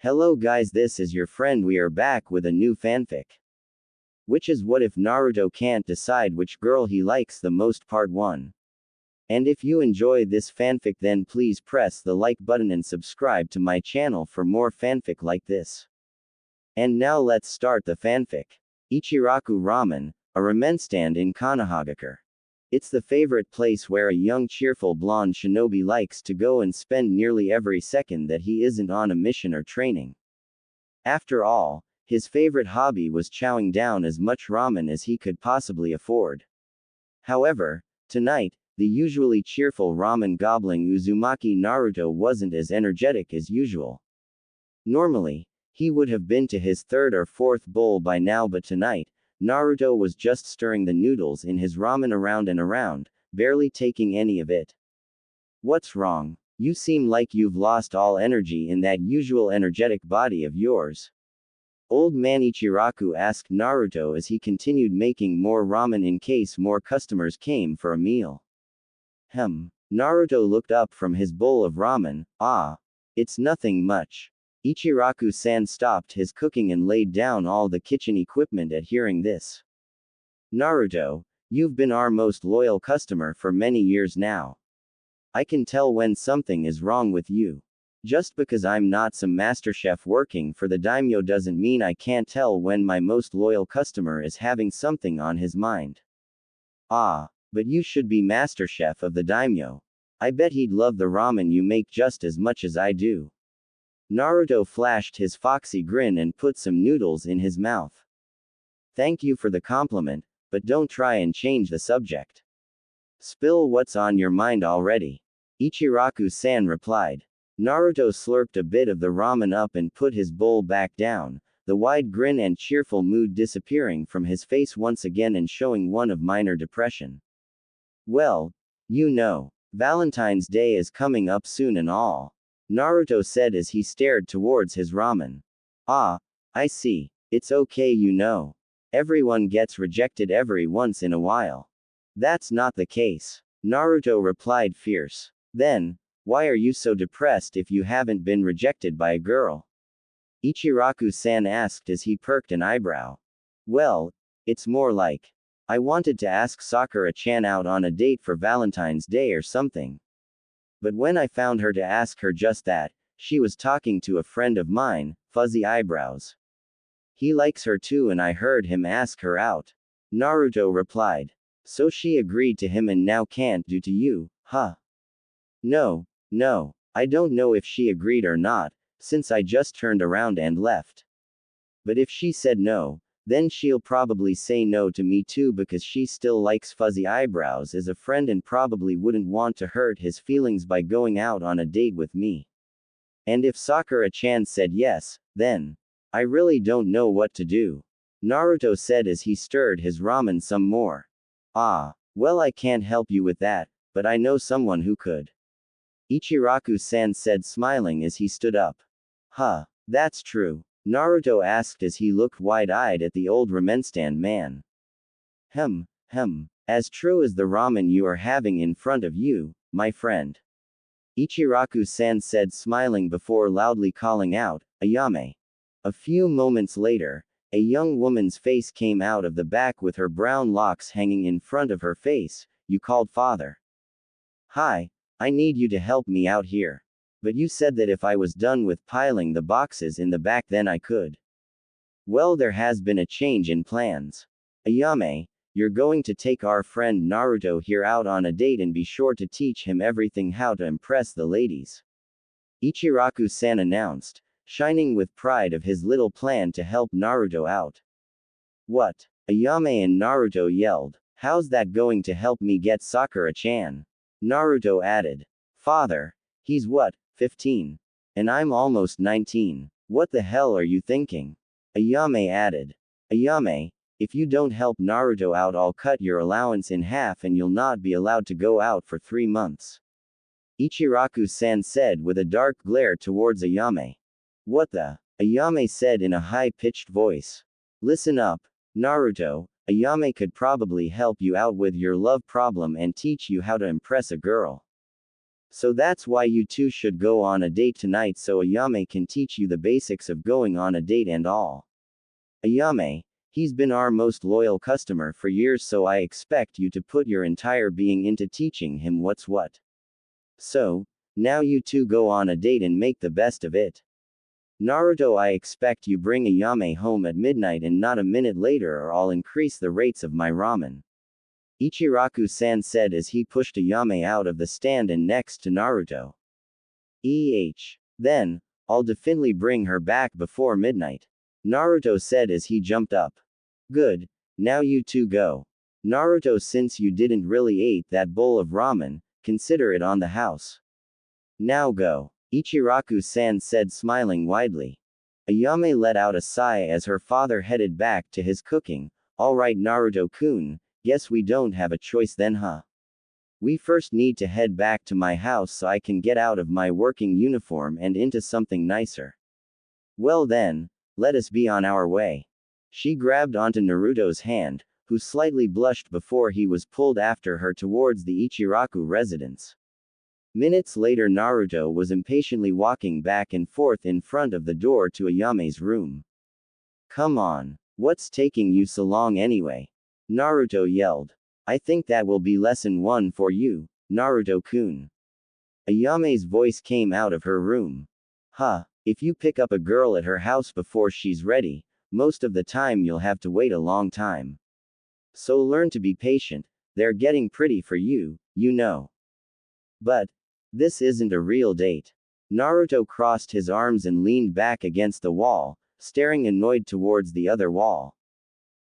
Hello guys, this is your friend. We are back with a new fanfic. Which is what if Naruto can't decide which girl he likes the most, part 1. And if you enjoy this fanfic, then please press the like button and subscribe to my channel for more fanfic like this. And now let's start the fanfic. Ichiraku Ramen, a ramen stand in Kanahagakure. It's the favorite place where a young cheerful blonde shinobi likes to go and spend nearly every second that he isn't on a mission or training. After all, his favorite hobby was chowing down as much ramen as he could possibly afford. However, tonight, the usually cheerful ramen gobbling Uzumaki Naruto wasn't as energetic as usual. Normally, he would have been to his third or fourth bowl by now, but tonight, Naruto was just stirring the noodles in his ramen around and around, barely taking any of it. What's wrong? You seem like you've lost all energy in that usual energetic body of yours. Old man Ichiraku asked Naruto as he continued making more ramen in case more customers came for a meal. Naruto looked up from his bowl of ramen. It's nothing much. Ichiraku-san stopped his cooking and laid down all the kitchen equipment at hearing this. Naruto, you've been our most loyal customer for many years now. I can tell when something is wrong with you. Just because I'm not some master chef working for the daimyo doesn't mean I can't tell when my most loyal customer is having something on his mind. But you should be master chef of the daimyo. I bet he'd love the ramen you make just as much as I do. Naruto flashed his foxy grin and put some noodles in his mouth. Thank you for the compliment, but don't try and change the subject. Spill what's on your mind already. Ichiraku-san replied. Naruto slurped a bit of the ramen up and put his bowl back down, the wide grin and cheerful mood disappearing from his face once again and showing one of minor depression. Well, Valentine's Day is coming up soon and all. Naruto said as he stared towards his ramen. I see. It's okay, Everyone gets rejected every once in a while. That's not the case. Naruto replied fierce. Then, why are you so depressed if you haven't been rejected by a girl? Ichiraku-san asked as he perked an eyebrow. Well, it's more like, I wanted to ask Sakura-chan out on a date for Valentine's Day or something. But when I found her to ask her just that, she was talking to a friend of mine, fuzzy eyebrows. He likes her too and I heard him ask her out. Naruto replied. So she agreed to him and now can't do to you, huh? No, I don't know if she agreed or not, since I just turned around and left. But if she said no, then she'll probably say no to me too because she still likes fuzzy eyebrows as a friend and probably wouldn't want to hurt his feelings by going out on a date with me. And if Sakura-chan said yes, then I really don't know what to do. Naruto said as he stirred his ramen some more. Well, I can't help you with that, but I know someone who could. Ichiraku-san said smiling as he stood up. That's true. Naruto asked as he looked wide-eyed at the old ramen stand man. As true as the ramen you are having in front of you, my friend. Ichiraku-san said smiling before loudly calling out, Ayame. A few moments later, a young woman's face came out of the back with her brown locks hanging in front of her face. You called father. Hi, I need you to help me out here. But you said that if I was done with piling the boxes in the back then I could. Well, there has been a change in plans. Ayame, you're going to take our friend Naruto here out on a date and be sure to teach him everything how to impress the ladies. Ichiraku-san announced, shining with pride of his little plan to help Naruto out. What? Ayame and Naruto yelled. How's that going to help me get Sakura-chan? Naruto added. Father, he's what, 15? And I'm almost 19. What the hell are you thinking? Ayame added. Ayame, if you don't help Naruto out, I'll cut your allowance in half and you'll not be allowed to go out for 3 months. Ichiraku-san said with a dark glare towards Ayame. What the? Ayame said in a high-pitched voice. Listen up, Naruto, Ayame could probably help you out with your love problem and teach you how to impress a girl. So that's why you two should go on a date tonight so Ayame can teach you the basics of going on a date and all. Ayame, he's been our most loyal customer for years, so I expect you to put your entire being into teaching him what's what. So, now you two go on a date and make the best of it. Naruto, I expect you bring Ayame home at midnight and not a minute later, or I'll increase the rates of my ramen. Ichiraku-san said as he pushed Ayame out of the stand and next to Naruto. Then, I'll definitely bring her back before midnight. Naruto said as he jumped up. Good, now you two go. Naruto, since you didn't really eat that bowl of ramen, consider it on the house. Now go. Ichiraku-san said, smiling widely. Ayame let out a sigh as her father headed back to his cooking. Alright Naruto-kun, guess we don't have a choice then, huh? We first need to head back to my house so I can get out of my working uniform and into something nicer. Well then, let us be on our way. She grabbed onto Naruto's hand, who slightly blushed before he was pulled after her towards the Ichiraku residence. Minutes later, Naruto was impatiently walking back and forth in front of the door to Ayame's room. Come on, what's taking you so long anyway? Naruto yelled. I think that will be lesson 1 for you, Naruto-kun. Ayame's voice came out of her room. Huh, if you pick up a girl at her house before she's ready, most of the time you'll have to wait a long time. So learn to be patient, they're getting pretty for you, you know. But, this isn't a real date. Naruto crossed his arms and leaned back against the wall, staring annoyed towards the other wall.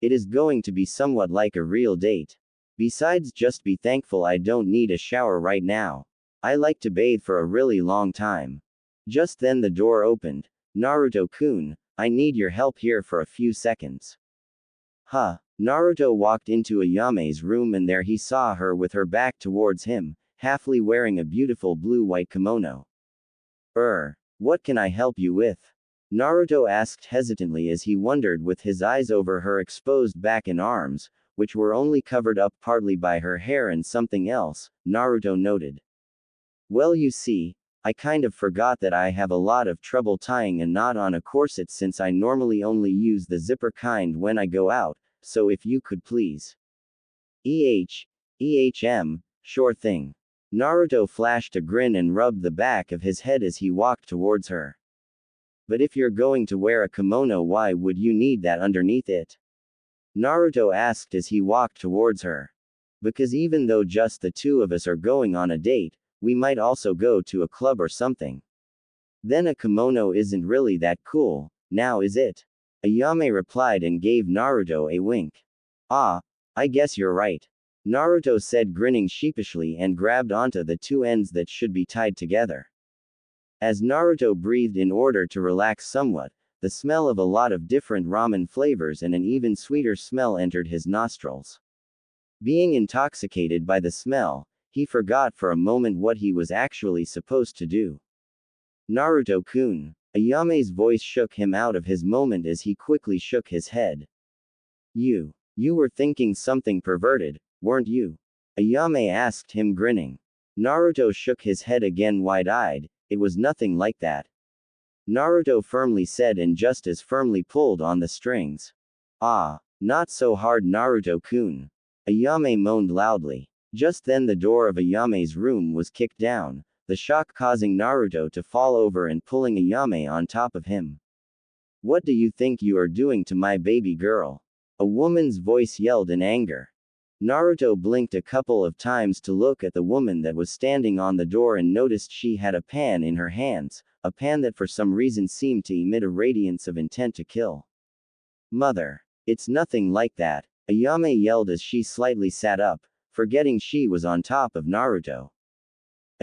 It is going to be somewhat like a real date. Besides, just be thankful I don't need a shower right now. I like to bathe for a really long time. Just then the door opened. Naruto-kun, I need your help here for a few seconds. Huh. Naruto walked into Ayame's room and there he saw her with her back towards him, halfly wearing a beautiful blue-white kimono. What can I help you with? Naruto asked hesitantly as he wondered with his eyes over her exposed back and arms, which were only covered up partly by her hair and something else, Naruto noted. Well, you see, I kind of forgot that I have a lot of trouble tying a knot on a corset since I normally only use the zipper kind when I go out, so if you could please. Sure thing. Naruto flashed a grin and rubbed the back of his head as he walked towards her. But if you're going to wear a kimono, why would you need that underneath it? Naruto asked as he walked towards her. Because even though just the two of us are going on a date, we might also go to a club or something. Then a kimono isn't really that cool, now is it? Ayame replied and gave Naruto a wink. Ah, I guess you're right. Naruto said, grinning sheepishly, and grabbed onto the two ends that should be tied together. As Naruto breathed in order to relax somewhat, the smell of a lot of different ramen flavors and an even sweeter smell entered his nostrils. Being intoxicated by the smell, he forgot for a moment what he was actually supposed to do. Naruto-kun. Ayame's voice shook him out of his moment as he quickly shook his head. You were thinking something perverted, weren't you? Ayame asked him, grinning. Naruto shook his head again, wide-eyed. It was nothing like that. Naruto firmly said and just as firmly pulled on the strings. Ah, not so hard, Naruto-kun. Ayame moaned loudly. Just then the door of Ayame's room was kicked down, the shock causing Naruto to fall over and pulling Ayame on top of him. What do you think you are doing to my baby girl? A woman's voice yelled in anger. Naruto blinked a couple of times to look at the woman that was standing on the door and noticed she had a pan in her hands, a pan that for some reason seemed to emit a radiance of intent to kill. Mother. It's nothing like that, Ayame yelled as she slightly sat up, forgetting she was on top of Naruto.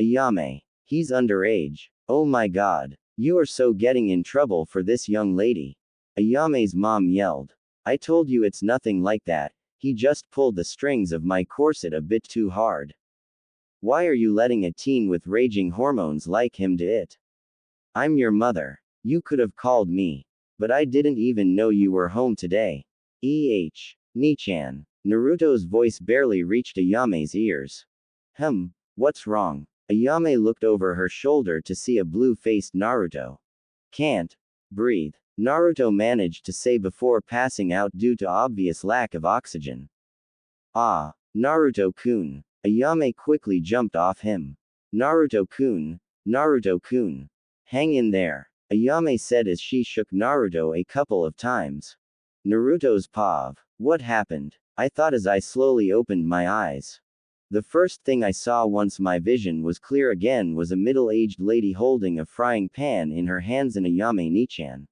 Ayame. He's underage. Oh my god. You are so getting in trouble for this young lady. Ayame's mom yelled. I told you it's nothing like that. He just pulled the strings of my corset a bit too hard. Why are you letting a teen with raging hormones like him do it? I'm your mother. You could have called me. But I didn't even know you were home today. Nichan. Naruto's voice barely reached Ayame's ears. What's wrong? Ayame looked over her shoulder to see a blue-faced Naruto. Can't breathe, Naruto managed to say before passing out due to obvious lack of oxygen. Ah, Naruto-kun. Ayame quickly jumped off him. Naruto-kun, Naruto-kun. Hang in there, Ayame said as she shook Naruto a couple of times. Naruto's pav. What happened? I thought as I slowly opened my eyes. The first thing I saw once my vision was clear again was a middle-aged lady holding a frying pan in her hands in Ayame Nichan.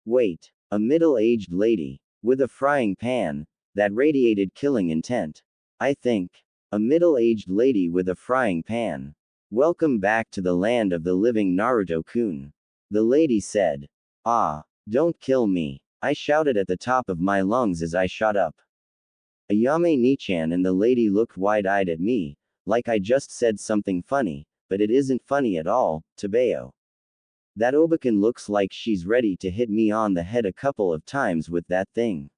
Wait, a middle-aged lady, with a frying pan, that radiated killing intent. I think. A middle-aged lady with a frying pan. Welcome back to the land of the living Naruto-kun. The lady said. Ah, don't kill me, I shouted at the top of my lungs as I shot up. Ayame Nichan and the lady looked wide-eyed at me, like I just said something funny, but it isn't funny at all, Tabeo. That Obakan looks like she's ready to hit me on the head a couple of times with that thing.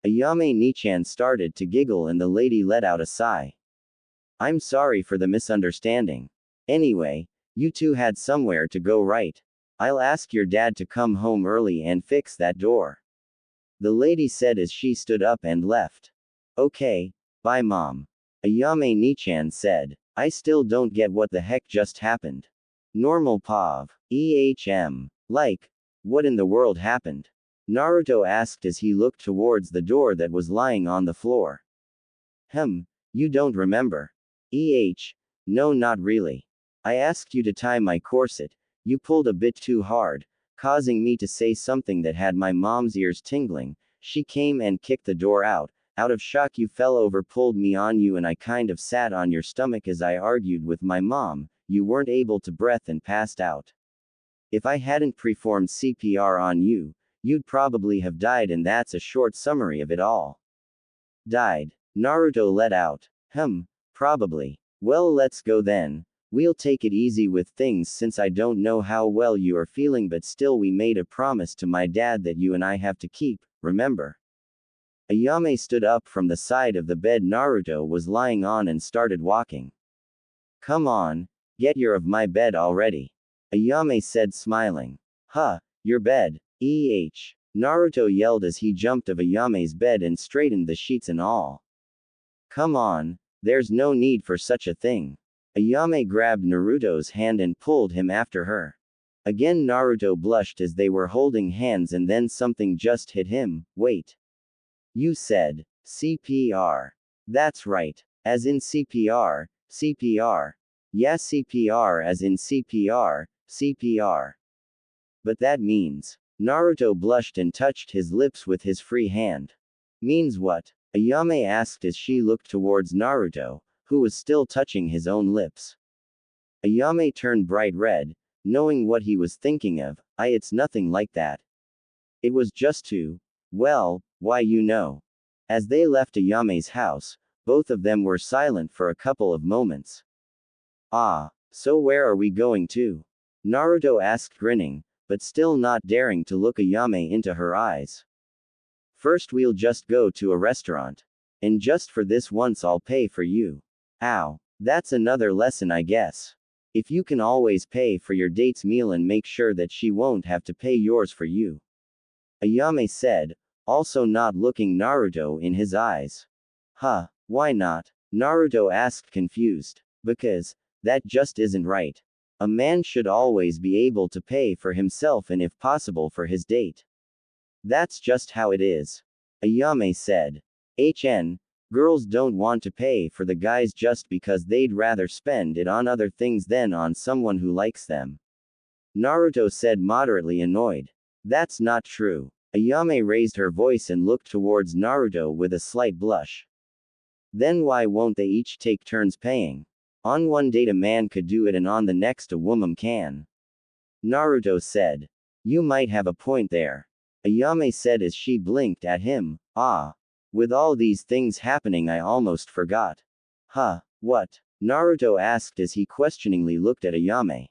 Ayame Nichan started to giggle and the lady let out a sigh. I'm sorry for the misunderstanding. Anyway, you two had somewhere to go, right? I'll ask your dad to come home early and fix that door. The lady said as she stood up and left. Okay, bye mom. Ayame Nichan said. I still don't get what the heck just happened. Normal pav. Like, what in the world happened? Naruto asked as he looked towards the door that was lying on the floor. You don't remember? No, not really. I asked you to tie my corset, you pulled a bit too hard, causing me to say something that had my mom's ears tingling. She came and kicked the door out of shock you fell over, pulled me on you, and I kind of sat on your stomach as I argued with my mom, you weren't able to breathe and passed out. If I hadn't performed CPR on you, you'd probably have died, and that's a short summary of it all. Died? Naruto let out. Probably. Well, let's go then. We'll take it easy with things since I don't know how well you are feeling, but still we made a promise to my dad that you and I have to keep, remember? Ayame stood up from the side of the bed Naruto was lying on and started walking. Come on, get your of my bed already. Ayame said smiling. Your bed. Naruto yelled as he jumped of Ayame's bed and straightened the sheets and all. Come on, there's no need for such a thing. Ayame grabbed Naruto's hand and pulled him after her. Again Naruto blushed as they were holding hands, and then something just hit him. Wait. You said CPR. That's right. As in CPR, CPR. Yeah, CPR as in CPR, CPR. But that means. Naruto blushed and touched his lips with his free hand. Means what? Ayame asked as she looked towards Naruto, who was still touching his own lips. Ayame turned bright red, knowing what he was thinking of. It's nothing like that. It was just to. Well, why you know. As they left Ayame's house, both of them were silent for a couple of moments. So where are we going to? Naruto asked, grinning, but still not daring to look Ayame into her eyes. First we'll just go to a restaurant. And just for this once I'll pay for you. Ow. That's another lesson, I guess. If you can always pay for your date's meal and make sure that she won't have to pay yours for you. Ayame said, also not looking Naruto in his eyes. Why not? Naruto asked, confused. Because, that just isn't right. A man should always be able to pay for himself and if possible for his date. That's just how it is. Ayame said. Girls don't want to pay for the guys just because they'd rather spend it on other things than on someone who likes them. Naruto said, moderately annoyed. That's not true. Ayame raised her voice and looked towards Naruto with a slight blush. Then why won't they each take turns paying? On one date a man could do it and on the next a woman can. Naruto said. You might have a point there. Ayame said as she blinked at him. With all these things happening I almost forgot. What? Naruto asked as he questioningly looked at Ayame.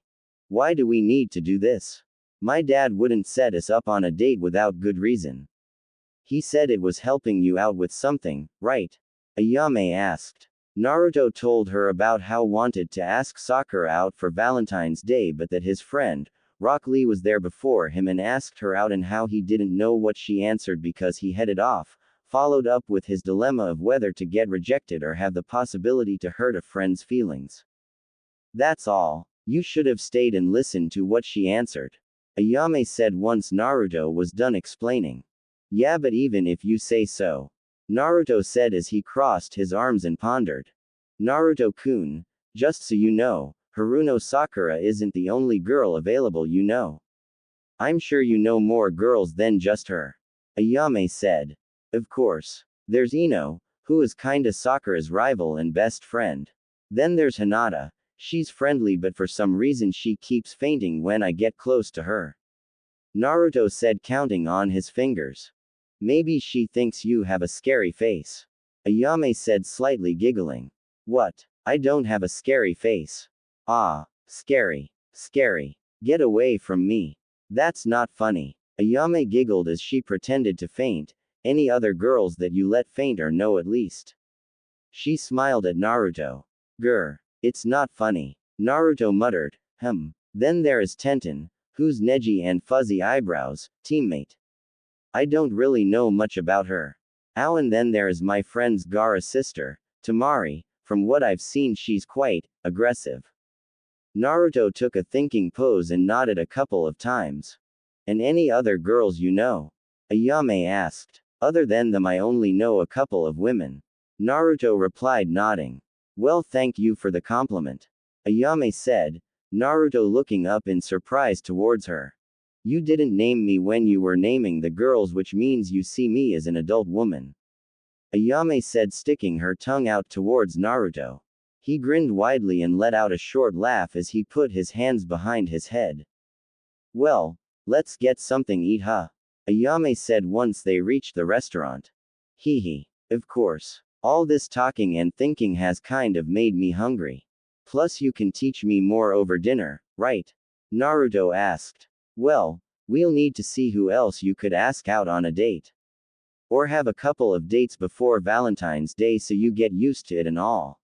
Why do we need to do this? My dad wouldn't set us up on a date without good reason. He said it was helping you out with something, right? Ayame asked. Naruto told her about how wanted to ask Sakura out for Valentine's Day but that his friend, Rock Lee was there before him and asked her out and how he didn't know what she answered because he headed off, followed up with his dilemma of whether to get rejected or have the possibility to hurt a friend's feelings. That's all. You should have stayed and listened to what she answered. Ayame said once Naruto was done explaining. Yeah, but even if you say so. Naruto said as he crossed his arms and pondered. Naruto-kun, just so you know, Haruno Sakura isn't the only girl available you know. I'm sure you know more girls than just her. Ayame said. Of course. There's Ino, who is kinda Sakura's rival and best friend. Then there's Hinata. She's friendly but for some reason she keeps fainting when I get close to her. Naruto said counting on his fingers. Maybe she thinks you have a scary face. Ayame said slightly giggling. What? I don't have a scary face. Ah, scary. Scary. Get away from me. That's not funny. Ayame giggled as she pretended to faint. Any other girls that you let faint or know at least? She smiled at Naruto. Grr. It's not funny. Naruto muttered. Then there is Tenten, who's Neji and fuzzy eyebrows, teammate. I don't really know much about her. Oh, and then there is my friend's Gaara's sister, Tamari. From what I've seen she's quite aggressive. Naruto took a thinking pose and nodded a couple of times. And any other girls you know? Ayame asked. Other than them I only know a couple of women. Naruto replied nodding. Well, thank you for the compliment. Ayame said, Naruto looking up in surprise towards her. You didn't name me when you were naming the girls, which means you see me as an adult woman. Ayame said, sticking her tongue out towards Naruto. He grinned widely and let out a short laugh as he put his hands behind his head. Well, let's get something eat, huh? Ayame said once they reached the restaurant. Hee hee. Of course. All this talking and thinking has kind of made me hungry. Plus you can teach me more over dinner, right? Naruto asked. Well, we'll need to see who else you could ask out on a date. Or have a couple of dates before Valentine's Day so you get used to it and all.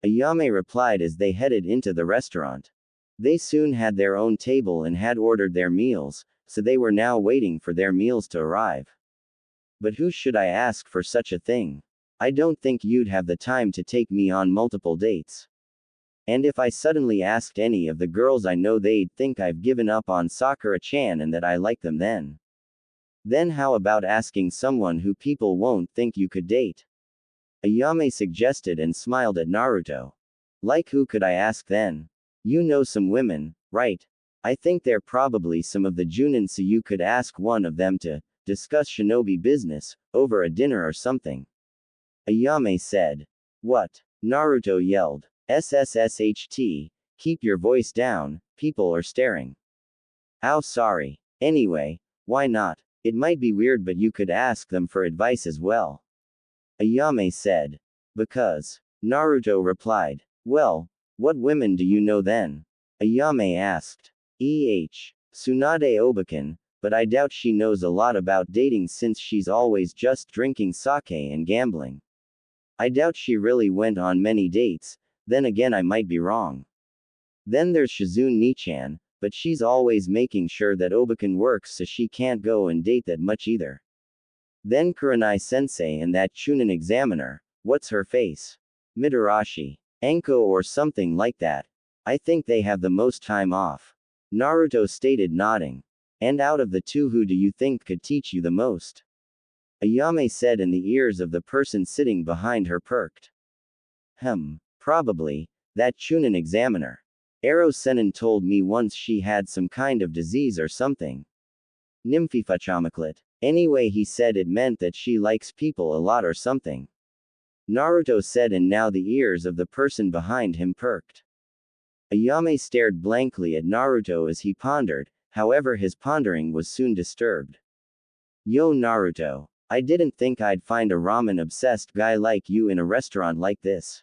Ayame replied as they headed into the restaurant. They soon had their own table and had ordered their meals, so they were now waiting for their meals to arrive. But who should I ask for such a thing? I don't think you'd have the time to take me on multiple dates. And if I suddenly asked any of the girls I know, they'd think I've given up on Sakura-chan and that I like them then. Then how about asking someone who people won't think you could date? Ayame suggested and smiled at Naruto. Like who could I ask then? You know some women, right? I think they're probably some of the Junin, so you could ask one of them to discuss shinobi business over a dinner or something. Ayame said. What? Naruto yelled. SSSHT, keep your voice down, people are staring. Ow, sorry. Anyway, why not? It might be weird, but you could ask them for advice as well. Ayame said. Because. Naruto replied. Well, what women do you know then? Ayame asked. Tsunade Obakan, but I doubt she knows a lot about dating since she's always just drinking sake and gambling. I doubt she really went on many dates. Then again, I might be wrong. Then there's Shizune Nichan, but she's always making sure that Obakan works so she can't go and date that much either. Then Kurenai Sensei and that Chunin examiner, what's her face? Mitarashi. Anko or something like that. I think they have the most time off. Naruto stated nodding. And out of the two, who do you think could teach you the most? Ayame said, and the ears of the person sitting behind her perked. Probably, that Chunin examiner. Ero Senin told me once she had some kind of disease or something. Nymphifachamaklit. Anyway, he said it meant that she likes people a lot or something. Naruto said, and now the ears of the person behind him perked. Ayame stared blankly at Naruto as he pondered, however his pondering was soon disturbed. Yo Naruto, I didn't think I'd find a ramen-obsessed guy like you in a restaurant like this.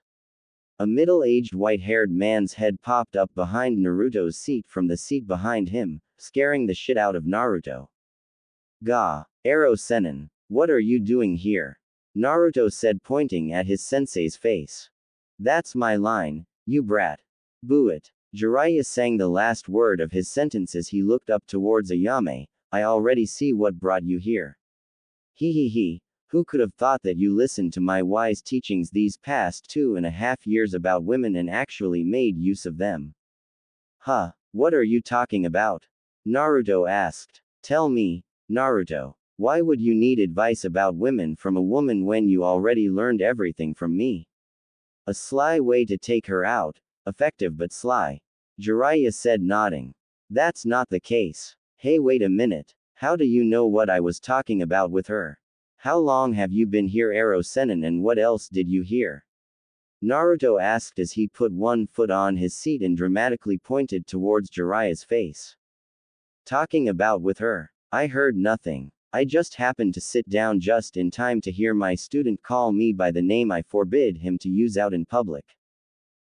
A middle-aged white-haired man's head popped up behind Naruto's seat from the seat behind him, scaring the shit out of Naruto. Ga, Ero Senin, what are you doing here? Naruto said, pointing at his sensei's face. That's my line, you brat. Boo it. Jiraiya sang the last word of his sentence as he looked up towards Ayame. I already see what brought you here. He. Who could have thought that you listened to my wise teachings these past 2.5 years about women and actually made use of them? Huh, what are you talking about? Naruto asked. Tell me, Naruto, why would you need advice about women from a woman when you already learned everything from me? A sly way to take her out, effective but sly. Jiraiya said, nodding. That's not the case. Hey, wait a minute. How do you know what I was talking about with her? How long have you been here, Ero Sennin, and what else did you hear? Naruto asked as he put one foot on his seat and dramatically pointed towards Jiraiya's face. Talking about with her? I heard nothing. I just happened to sit down just in time to hear my student call me by the name I forbid him to use out in public.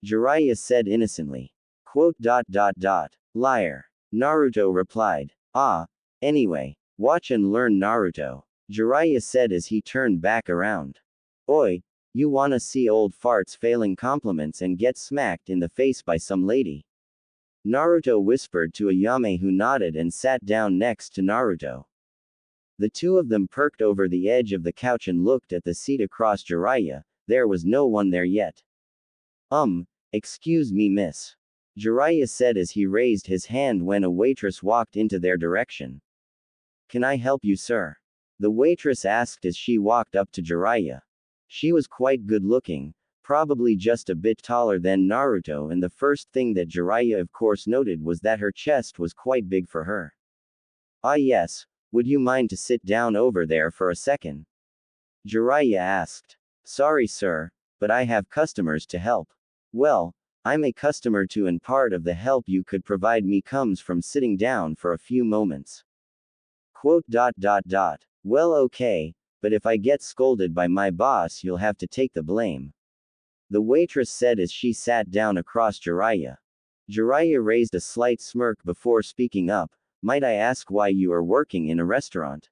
Jiraiya said innocently. Quote. Liar. Naruto replied. Ah. Anyway, watch and learn, Naruto. Jiraiya said as he turned back around. Oi, you wanna see old farts failing compliments and get smacked in the face by some lady? Naruto whispered to Ayame, who nodded and sat down next to Naruto. The two of them perked over the edge of the couch and looked at the seat across Jiraiya. There was no one there yet. Excuse me, miss. Jiraiya said as he raised his hand when a waitress walked into their direction. Can I help you, sir? The waitress asked as she walked up to Jiraiya. She was quite good looking, probably just a bit taller than Naruto, and the first thing that Jiraiya of course noted was that her chest was quite big for her. Ah yes, would you mind to sit down over there for a second? Jiraiya asked. Sorry sir, but I have customers to help. Well, I'm a customer too, and part of the help you could provide me comes from sitting down for a few moments. Quote. Well, okay, but if I get scolded by my boss, you'll have to take the blame. The waitress said as she sat down across Jiraiya. Jiraiya raised a slight smirk before speaking up. Might I ask why you are working in a restaurant?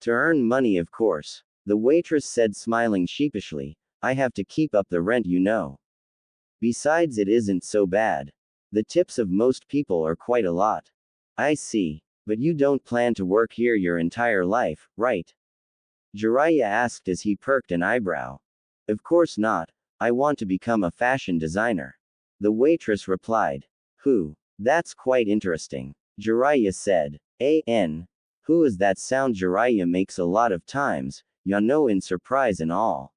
To earn money, of course. The waitress said, smiling sheepishly. I have to keep up the rent, you know. Besides, it isn't so bad. The tips of most people are quite a lot. I see. But you don't plan to work here your entire life, right? Jiraiya asked as he perked an eyebrow. Of course not. I want to become a fashion designer. The waitress replied. That's quite interesting. Jiraiya said. Who is that sound Jiraiya makes a lot of times, ya know, in surprise and all.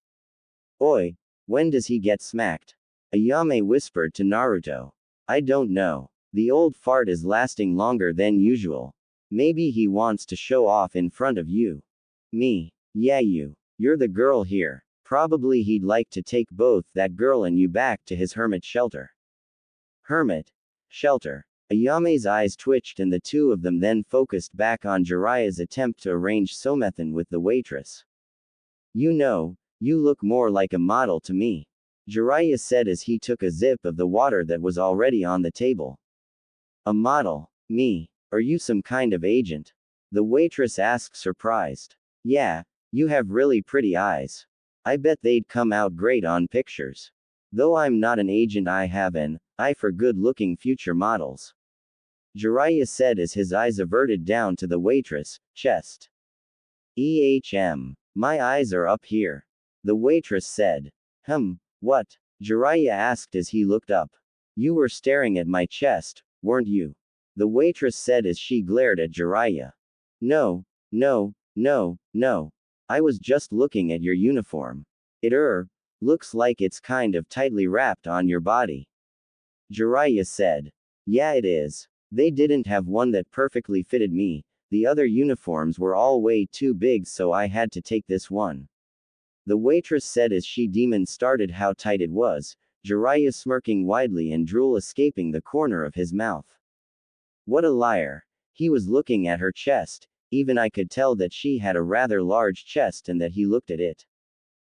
Oi, when does he get smacked? Ayame whispered to Naruto. I don't know. The old fart is lasting longer than usual. Maybe he wants to show off in front of you. Me. Yeah, you're the girl here. Probably he'd like to take both that girl and you back to his hermit shelter. Hermit shelter. Ayame's eyes twitched and the two of them then focused back on Jiraiya's attempt to arrange somethin with the waitress. You know, you look more like a model to me. Jiraiya said as he took a sip of the water that was already on the table. A model? Me? Are you some kind of agent? The waitress asked, surprised. Yeah, you have really pretty eyes. I bet they'd come out great on pictures. Though I'm not an agent, I have an eye for good-looking future models. Jiraiya said as his eyes averted down to the waitress' chest. My eyes are up here. The waitress said. What? Jiraiya asked as he looked up. You were staring at my chest, weren't you? The waitress said as she glared at Jiraiya. No. I was just looking at your uniform. It looks like it's kind of tightly wrapped on your body. Jiraiya said. Yeah, it is. They didn't have one that perfectly fitted me. The other uniforms were all way too big, so I had to take this one. The waitress said as she demonstrated how tight it was, Jiraiya smirking widely and drool escaping the corner of his mouth. What a liar. He was looking at her chest, even I could tell that she had a rather large chest and that he looked at it.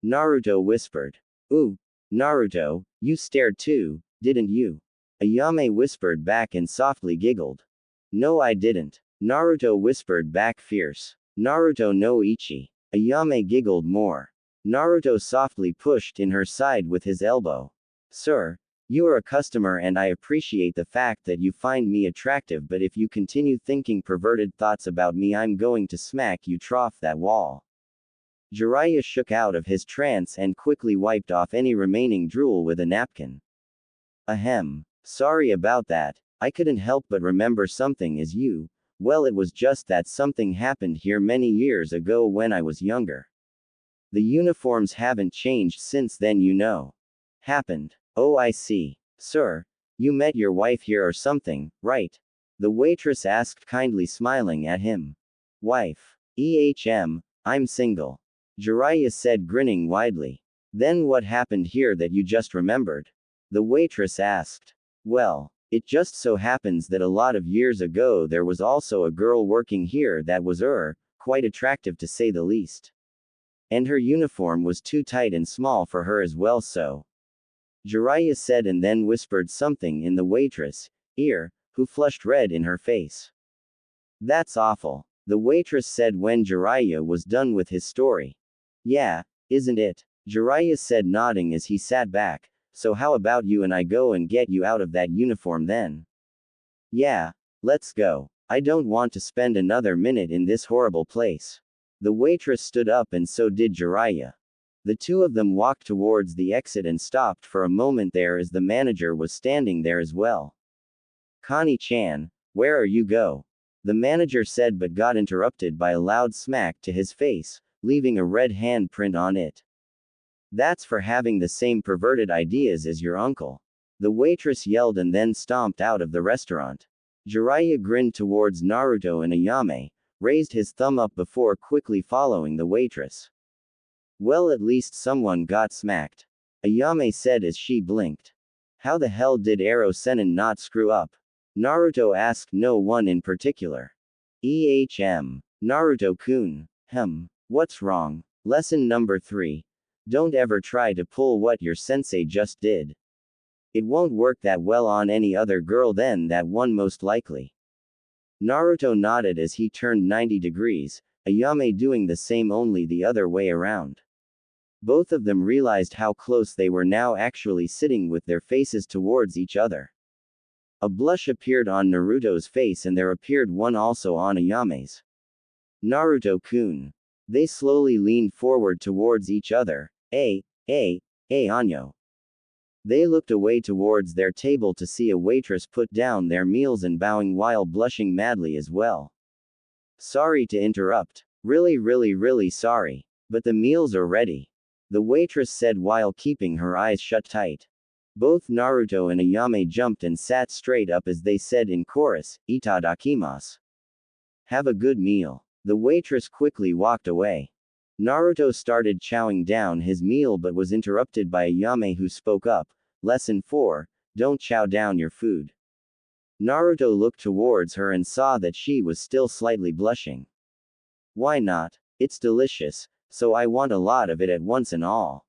Naruto whispered. Ooh, Naruto, you stared too, didn't you? Ayame whispered back and softly giggled. No, I didn't. Naruto whispered back fierce. Naruto no Ichi. Ayame giggled more. Naruto softly pushed in her side with his elbow. Sir, you are a customer and I appreciate the fact that you find me attractive, but if you continue thinking perverted thoughts about me, I'm going to smack you trough that wall. Jiraiya shook out of his trance and quickly wiped off any remaining drool with a napkin. Ahem. Sorry about that. I couldn't help but remember something as you. Well, it was just that something happened here many years ago when I was younger. The uniforms haven't changed since then, you know. Happened. Oh, I see. Sir, you met your wife here or something, right? The waitress asked, kindly smiling at him. Wife. I'm single. Jiraiya said, grinning widely. Then what happened here that you just remembered? The waitress asked. Well, it just so happens that a lot of years ago there was also a girl working here that was quite attractive to say the least. And her uniform was too tight and small for her as well, so. Jiraiya said, and then whispered something in the waitress' ear, who flushed red in her face. That's awful, the waitress said when Jiraiya was done with his story. Yeah, isn't it? Jiraiya said, nodding as he sat back. So how about you and I go and get you out of that uniform then? Yeah, let's go. I don't want to spend another minute in this horrible place. The waitress stood up and so did Jiraiya. The two of them walked towards the exit and stopped for a moment there as the manager was standing there as well. Connie-chan, where are you go? The manager said, but got interrupted by a loud smack to his face, leaving a red handprint on it. That's for having the same perverted ideas as your uncle. The waitress yelled and then stomped out of the restaurant. Jiraiya grinned towards Naruto and Ayame, raised his thumb up before quickly following the waitress. Well, at least someone got smacked. Ayame said as she blinked. How the hell did Ero Sennin not screw up? Naruto asked. No one in particular. Naruto-kun. What's wrong? Lesson number 3. Don't ever try to pull what your sensei just did. It won't work that well on any other girl than that one, most likely. Naruto nodded as he turned 90 degrees, Ayame doing the same, only the other way around. Both of them realized how close they were now, actually sitting with their faces towards each other. A blush appeared on Naruto's face and there appeared one also on Ayame's. Naruto-kun. They slowly leaned forward towards each other. Anyo. They looked away towards their table to see a waitress put down their meals and bowing while blushing madly as well. Sorry to interrupt. Really sorry. But the meals are ready. The waitress said while keeping her eyes shut tight. Both Naruto and Ayame jumped and sat straight up as they said in chorus, Itadakimasu. Have a good meal. The waitress quickly walked away. Naruto started chowing down his meal but was interrupted by Ayame, who spoke up. Lesson 4, don't chow down your food. Naruto looked towards her and saw that she was still slightly blushing. Why not? It's delicious, so I want a lot of it at once and all.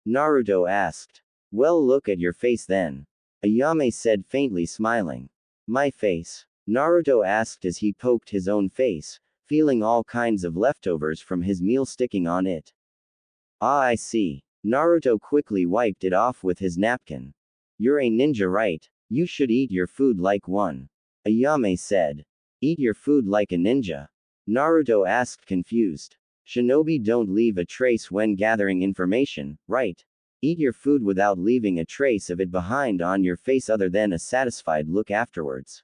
Naruto asked. Well, look at your face then. Ayame said, faintly smiling. My face? Naruto asked as he poked his own face, feeling all kinds of leftovers from his meal sticking on it. Ah, I see. Naruto quickly wiped it off with his napkin. You're a ninja, right? You should eat your food like one. Ayame said. Eat your food like a ninja? Naruto asked, confused. Shinobi don't leave a trace when gathering information, right? Eat your food without leaving a trace of it behind on your face other than a satisfied look afterwards.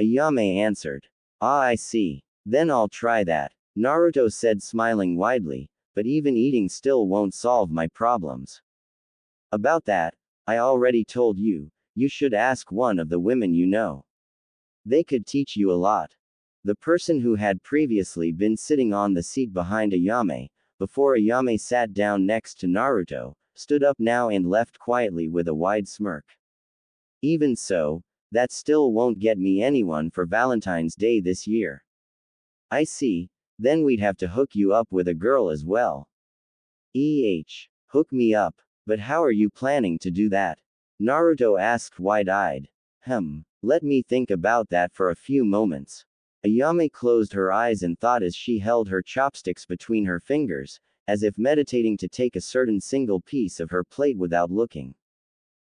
Ayame answered. Ah, I see. Then I'll try that. Naruto said, smiling widely, but even eating still won't solve my problems. About that, I already told you, you should ask one of the women you know. They could teach you a lot. The person who had previously been sitting on the seat behind Ayame, before Ayame sat down next to Naruto, stood up now and left quietly with a wide smirk. Even so, that still won't get me anyone for Valentine's Day this year. I see, then we'd have to hook you up with a girl as well. Hook me up. But how are you planning to do that? Naruto asked wide-eyed. Let me think about that for a few moments. Ayame closed her eyes and thought as she held her chopsticks between her fingers, as if meditating to take a certain single piece of her plate without looking.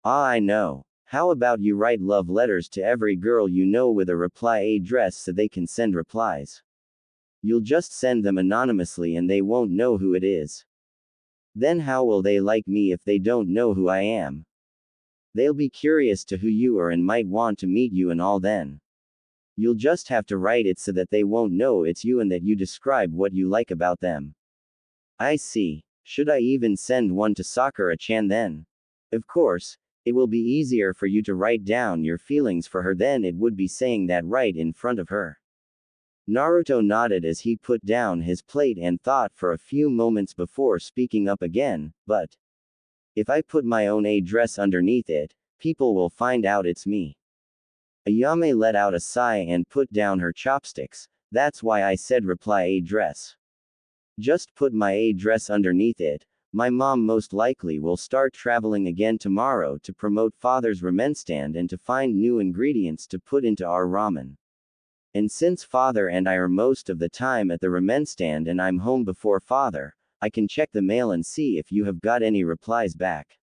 Ah, I know. How about you write love letters to every girl you know with a reply address so they can send replies? You'll just send them anonymously and they won't know who it is. Then how will they like me if they don't know who I am? They'll be curious to who you are and might want to meet you and all then. You'll just have to write it so that they won't know it's you and that you describe what you like about them. I see. Should I even send one to Sakura-chan then? Of course, it will be easier for you to write down your feelings for her than it would be saying that right in front of her. Naruto nodded as he put down his plate and thought for a few moments before speaking up again, but if I put my own address underneath it, people will find out it's me. Ayame let out a sigh and put down her chopsticks. That's why I said reply address. Just put my address underneath it. My mom most likely will start traveling again tomorrow to promote father's ramen stand and to find new ingredients to put into our ramen. And since father and I are most of the time at the ramen stand and I'm home before father, I can check the mail and see if you have got any replies back.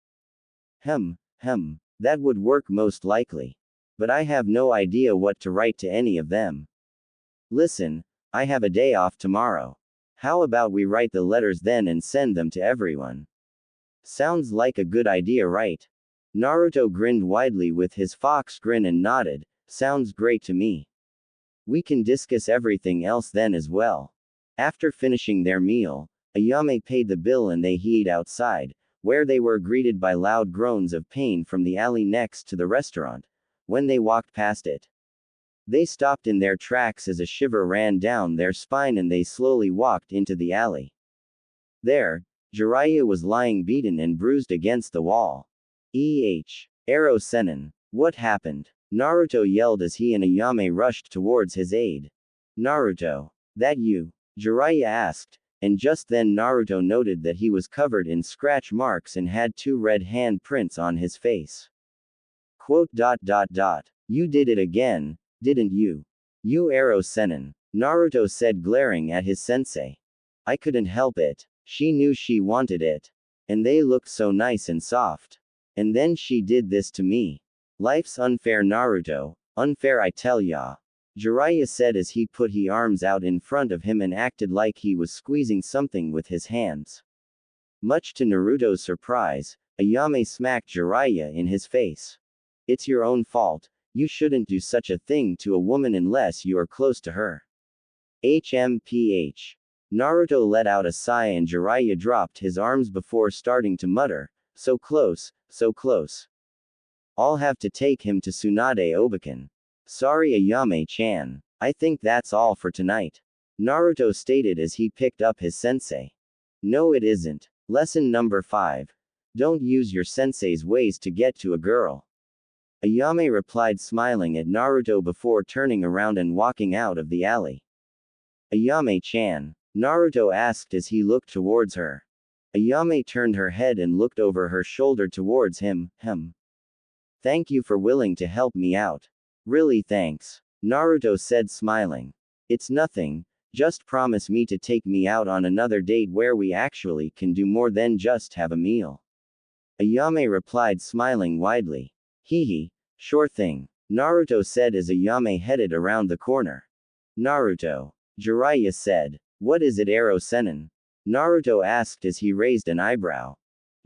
That would work most likely. But I have no idea what to write to any of them. Listen, I have a day off tomorrow. How about we write the letters then and send them to everyone? Sounds like a good idea, right? Naruto grinned widely with his fox grin and nodded. Sounds great to me. We can discuss everything else then as well. After finishing their meal, Ayame paid the bill and they headed outside, where they were greeted by loud groans of pain from the alley next to the restaurant. When they walked past it, they stopped in their tracks as a shiver ran down their spine and they slowly walked into the alley. There, Jiraiya was lying beaten and bruised against the wall. Ero Sennin. What happened? Naruto yelled as he and Ayame rushed towards his aid. Naruto. That you? Jiraiya asked, and just then Naruto noted that he was covered in scratch marks and had 2 red hand prints on his face. You did it again, didn't you? You Ero Sennin. Naruto said glaring at his sensei. I couldn't help it. She knew she wanted it. And they looked so nice and soft. And then she did this to me. Life's unfair Naruto, unfair I tell ya. Jiraiya said as he put his arms out in front of him and acted like he was squeezing something with his hands. Much to Naruto's surprise, Ayame smacked Jiraiya in his face. It's your own fault. You shouldn't do such a thing to a woman unless you are close to her. HMPH. Naruto let out a sigh and Jiraiya dropped his arms before starting to mutter, so close, so close. I'll have to take him to Tsunade Obakan. Sorry Ayame-chan. I think that's all for tonight. Naruto stated as he picked up his sensei. No it isn't. Lesson number 5. Don't use your sensei's ways to get to a girl. Ayame replied smiling at Naruto before turning around and walking out of the alley. Ayame-chan. Naruto asked as he looked towards her. Ayame turned her head and looked over her shoulder towards him. Thank you for willing to help me out. Really thanks. Naruto said smiling. It's nothing, just promise me to take me out on another date where we actually can do more than just have a meal. Ayame replied smiling widely. Hehe, sure thing. Naruto said as Ayame headed around the corner. Naruto. Jiraiya said. What is it Ero Sennin? Naruto asked as he raised an eyebrow.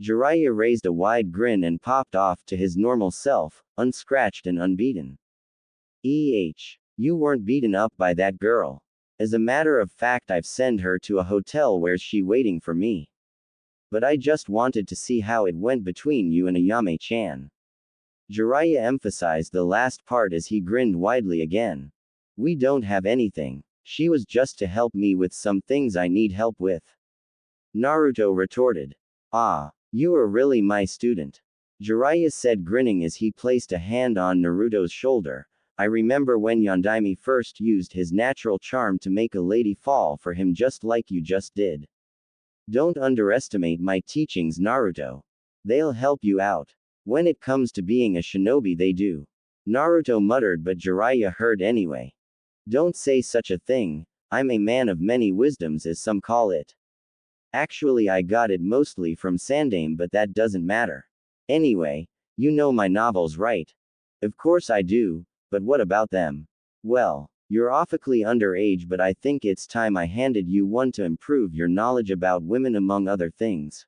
Jiraiya raised a wide grin and popped off to his normal self, unscratched and unbeaten. You weren't beaten up by that girl. As a matter of fact I've sent her to a hotel where she waiting for me. But I just wanted to see how it went between you and Ayame-chan. Jiraiya emphasized the last part as he grinned widely again. We don't have anything. She was just to help me with some things I need help with. Naruto retorted. Ah, you are really my student. Jiraiya said grinning as he placed a hand on Naruto's shoulder. I remember when Yondaime first used his natural charm to make a lady fall for him just like you just did. Don't underestimate my teachings Naruto. They'll help you out. When it comes to being a shinobi they do. Naruto muttered but Jiraiya heard anyway. Don't say such a thing, I'm a man of many wisdoms as some call it. Actually, I got it mostly from Sandame, but that doesn't matter. Anyway, you know my novels, right? Of course I do, but what about them? Well, you're awfully underage, but I think it's time I handed you one to improve your knowledge about women among other things.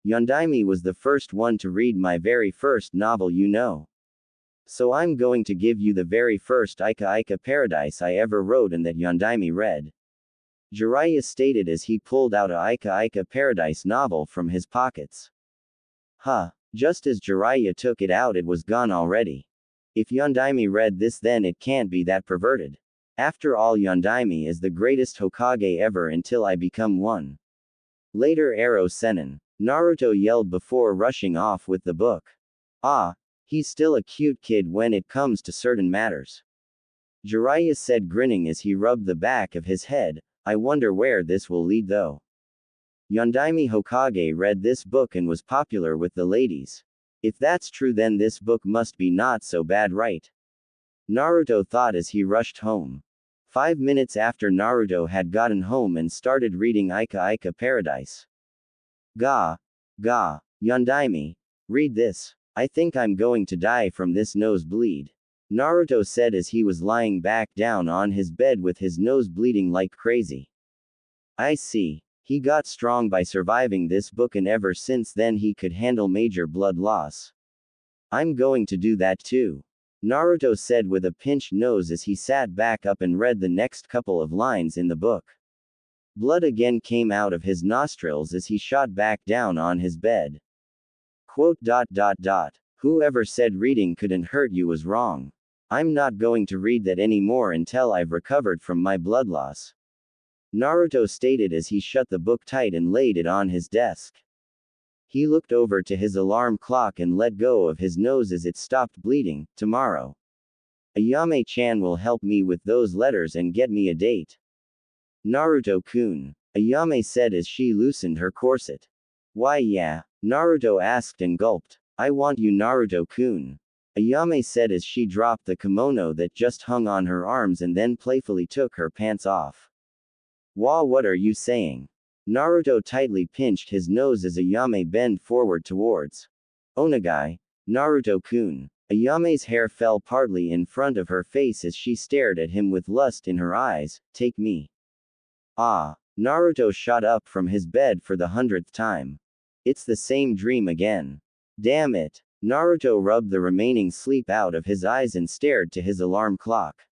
Yondaime was the first one to read my very first novel, you know. So I'm going to give you the very first Ika Paradise I ever wrote and that Yondaime read. Jiraiya stated as he pulled out a Ika Paradise novel from his pockets. Huh. Just as Jiraiya took it out, it was gone already. If Yondaime read this, then it can't be that perverted. After all, Yondaime is the greatest Hokage ever until I become one. Later, Arrow Sennin. Naruto yelled before rushing off with the book. Ah, he's still a cute kid when it comes to certain matters. Jiraiya said, grinning as he rubbed the back of his head. I wonder where this will lead though. Yondaime Hokage read this book and was popular with the ladies. If that's true, then this book must be not so bad, right? Naruto thought as he rushed home. 5 minutes after Naruto had gotten home and started reading Ika Paradise. Ga. Yondaime, read this. I think I'm going to die from this nosebleed. Naruto said as he was lying back down on his bed with his nose bleeding like crazy. I see. He got strong by surviving this book, and ever since then he could handle major blood loss. I'm going to do that too. Naruto said with a pinched nose as he sat back up and read the next couple of lines in the book. Blood again came out of his nostrils as he shot back down on his bed. Quote. Whoever said reading couldn't hurt you was wrong. I'm not going to read that anymore until I've recovered from my blood loss. Naruto stated as he shut the book tight and laid it on his desk. He looked over to his alarm clock and let go of his nose as it stopped bleeding. Tomorrow, Ayame-chan will help me with those letters and get me a date. Naruto-kun, Ayame said as she loosened her corset. Why, yeah? Naruto asked and gulped. I want you, Naruto-kun. Ayame said as she dropped the kimono that just hung on her arms and then playfully took her pants off. Wah, what are you saying? Naruto tightly pinched his nose as Ayame bent forward towards Onagai. Naruto-kun. Ayame's hair fell partly in front of her face as she stared at him with lust in her eyes. Take me. Ah. Naruto shot up from his bed for the 100th time. It's the same dream again. Damn it. Naruto rubbed the remaining sleep out of his eyes and stared to his alarm clock.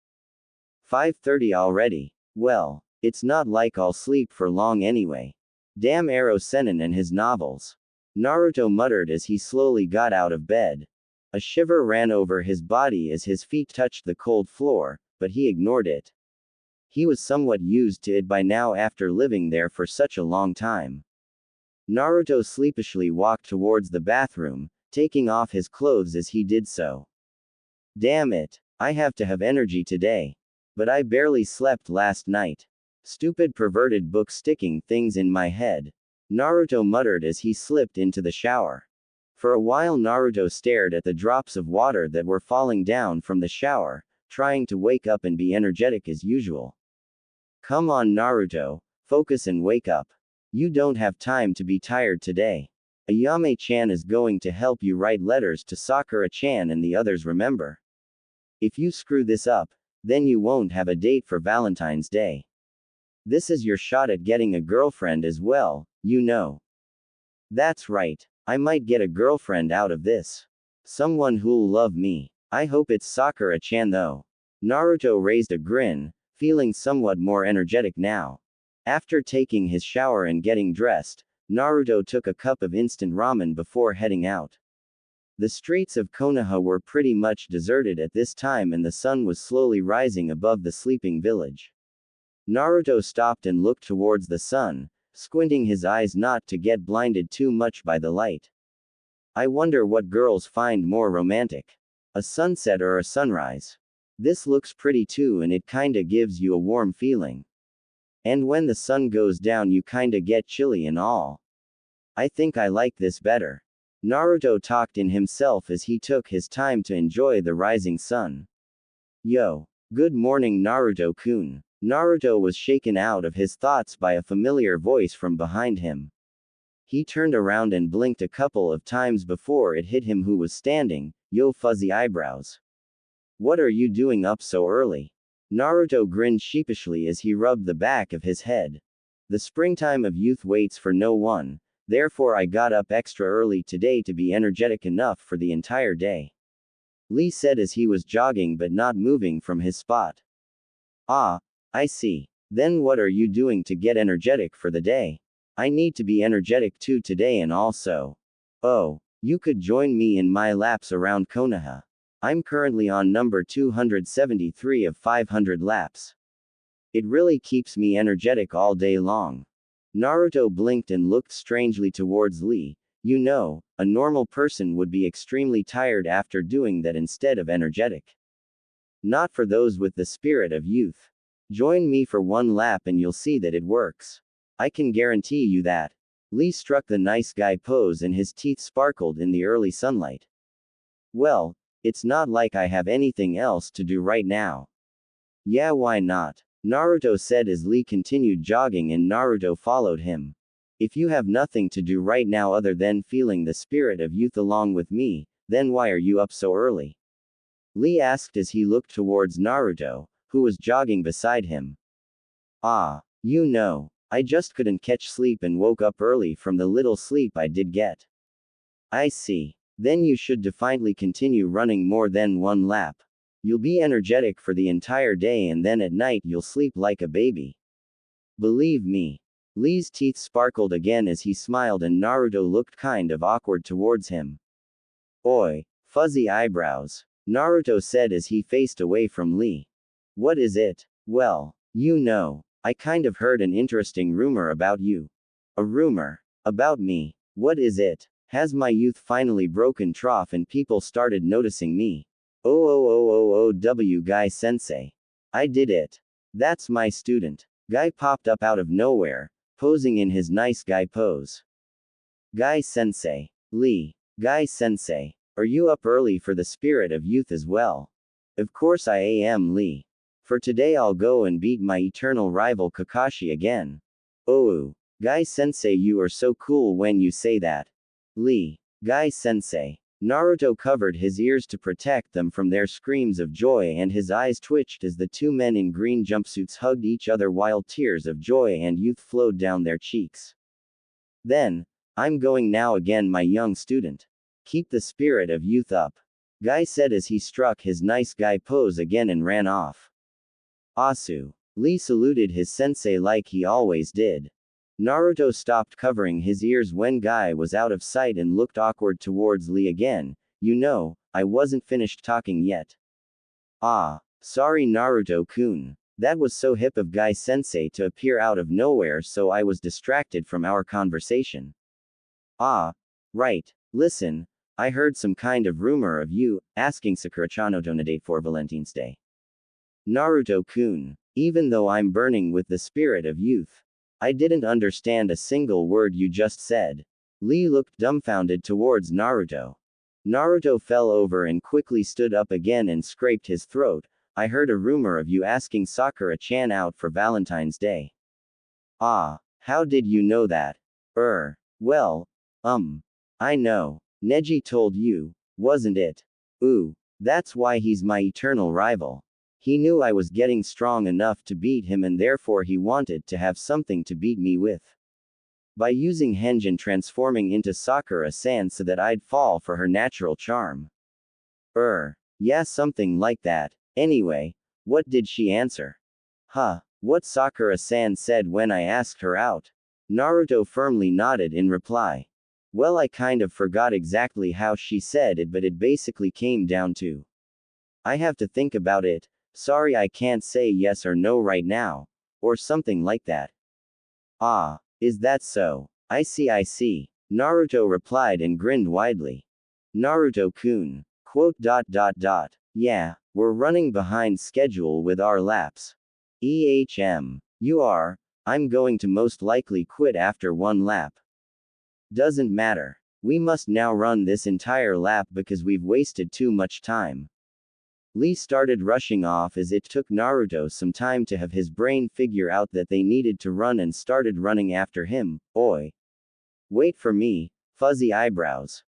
5:30 already. Well, it's not like I'll sleep for long anyway. Damn Arrow Sennin and his novels. Naruto muttered as he slowly got out of bed. A shiver ran over his body as his feet touched the cold floor, but he ignored it. He was somewhat used to it by now after living there for such a long time. Naruto sleepishly walked towards the bathroom, taking off his clothes as he did so. Damn it. I have to have energy today. But I barely slept last night. Stupid perverted book sticking things in my head. Naruto muttered as he slipped into the shower. For a while Naruto stared at the drops of water that were falling down from the shower, trying to wake up and be energetic as usual. Come on, Naruto, focus and wake up. You don't have time to be tired today. Ayame-chan is going to help you write letters to Sakura-chan and the others, remember? If you screw this up, then you won't have a date for Valentine's Day. This is your shot at getting a girlfriend as well, you know. That's right. I might get a girlfriend out of this. Someone who'll love me. I hope it's Sakura-chan though. Naruto raised a grin, feeling somewhat more energetic now. After taking his shower and getting dressed, Naruto took a cup of instant ramen before heading out. The streets of Konoha were pretty much deserted at this time and the sun was slowly rising above the sleeping village. Naruto stopped and looked towards the sun, squinting his eyes not to get blinded too much by the light. I wonder what girls find more romantic. A sunset or a sunrise? This looks pretty too, and it kinda gives you a warm feeling. And when the sun goes down you kinda get chilly and all. I think I like this better. Naruto talked in himself as he took his time to enjoy the rising sun. Yo. Good morning, Naruto-kun. Naruto was shaken out of his thoughts by a familiar voice from behind him. He turned around and blinked a couple of times before it hit him who was standing. Yo, fuzzy eyebrows. What are you doing up so early? Naruto grinned sheepishly as he rubbed the back of his head. The springtime of youth waits for no one, therefore I got up extra early today to be energetic enough for the entire day. Lee said as he was jogging but not moving from his spot. Ah, I see. Then what are you doing to get energetic for the day? I need to be energetic too today and also. Oh, you could join me in my laps around Konoha. I'm currently on number 273 of 500 laps. It really keeps me energetic all day long. Naruto blinked and looked strangely towards Lee. You know, a normal person would be extremely tired after doing that instead of energetic. Not for those with the spirit of youth. Join me for one lap and you'll see that it works. I can guarantee you that. Lee struck the nice guy pose and his teeth sparkled in the early sunlight. Well, it's not like I have anything else to do right now. Yeah, why not? Naruto said as Lee continued jogging and Naruto followed him. If you have nothing to do right now other than feeling the spirit of youth along with me, then why are you up so early? Lee asked as he looked towards Naruto, who was jogging beside him. Ah, you know, I just couldn't catch sleep and woke up early from the little sleep I did get. I see. Then you should definitely continue running more than one lap. You'll be energetic for the entire day and then at night you'll sleep like a baby. Believe me. Lee's teeth sparkled again as he smiled and Naruto looked kind of awkward towards him. Oi, fuzzy eyebrows. Naruto said as he faced away from Lee. What is it? Well, you know, I kind of heard an interesting rumor about you. A rumor? About me? What is it? Has my youth finally broken trough and people started noticing me? Guy sensei. I did it. That's my student. Guy popped up out of nowhere, posing in his nice guy pose. Guy sensei. Lee. Guy sensei. Are you up early for the spirit of youth as well? Of course I am, Lee. For today I'll go and beat my eternal rival Kakashi again. Oh, Guy sensei, you are so cool when you say that. Lee. Guy sensei. Naruto covered his ears to protect them from their screams of joy and his eyes twitched as the two men in green jumpsuits hugged each other while tears of joy and youth flowed down their cheeks. Then, I'm going now again, my young student. Keep the spirit of youth up. Guy said as he struck his nice guy pose again and ran off. Asu. Lee saluted his sensei like he always did. Naruto stopped covering his ears when Guy was out of sight and looked awkward towards Lee again. You know, I wasn't finished talking yet. Ah, sorry Naruto-kun. That was so hip of Guy sensei to appear out of nowhere, so I was distracted from our conversation. Ah, right. Listen, I heard some kind of rumor of you asking Sakura-chan on a date for Valentine's Day. Naruto-kun. Even though I'm burning with the spirit of youth, I didn't understand a single word you just said. Lee looked dumbfounded towards Naruto. Naruto fell over and quickly stood up again and scraped his throat. I heard a rumor of you asking Sakura-chan out for Valentine's Day. Ah, how did you know that? Well, I know. Neji told you, wasn't it? Ooh, that's why he's my eternal rival. He knew I was getting strong enough to beat him and therefore he wanted to have something to beat me with. By using Henjin transforming into Sakura-san so that I'd fall for her natural charm. Yeah, something like that. Anyway, what did she answer? What Sakura-san said when I asked her out? Naruto firmly nodded in reply. Well, I kind of forgot exactly how she said it, but it basically came down to, I have to think about it. Sorry, I can't say yes or no right now. Or something like that. Ah, is that so? I see. Naruto replied and grinned widely. Naruto-kun. Yeah, we're running behind schedule with our laps. You are. I'm going to most likely quit after one lap. Doesn't matter. We must now run this entire lap because we've wasted too much time. Lee started rushing off as it took Naruto some time to have his brain figure out that they needed to run and started running after him. Oi! Wait for me, fuzzy eyebrows.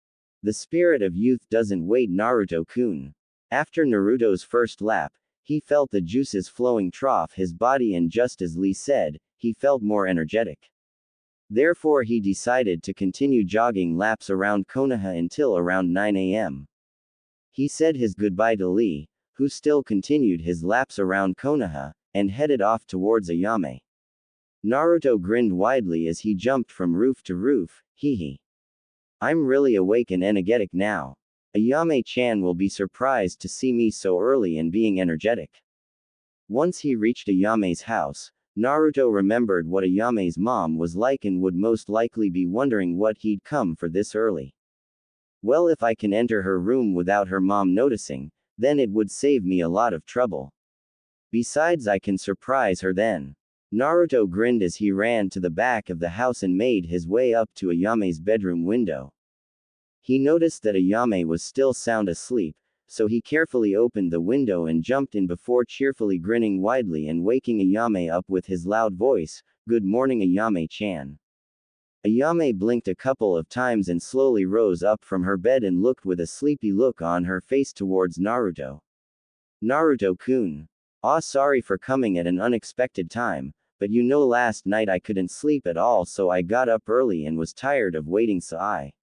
The spirit of youth doesn't wait, Naruto-kun. After Naruto's first lap, he felt the juices flowing through his body, and just as Lee said, he felt more energetic. Therefore he decided to continue jogging laps around Konoha until around 9 a.m. He said his goodbye to Lee, who still continued his laps around Konoha, and headed off towards Ayame. Naruto grinned widely as he jumped from roof to roof. Hee. I'm really awake and energetic now. Ayame-chan will be surprised to see me so early and being energetic. Once he reached Ayame's house, Naruto remembered what Ayame's mom was like and would most likely be wondering what he'd come for this early. Well, if I can enter her room without her mom noticing, then it would save me a lot of trouble. Besides, I can surprise her then. Naruto grinned as he ran to the back of the house and made his way up to Ayame's bedroom window. He noticed that Ayame was still sound asleep, so he carefully opened the window and jumped in before cheerfully grinning widely and waking Ayame up with his loud voice. Good morning, Ayame-chan. Ayame blinked a couple of times and slowly rose up from her bed and looked with a sleepy look on her face towards Naruto. Naruto-kun. Sorry for coming at an unexpected time, but you know last night I couldn't sleep at all, so I got up early and was tired of waiting, so I.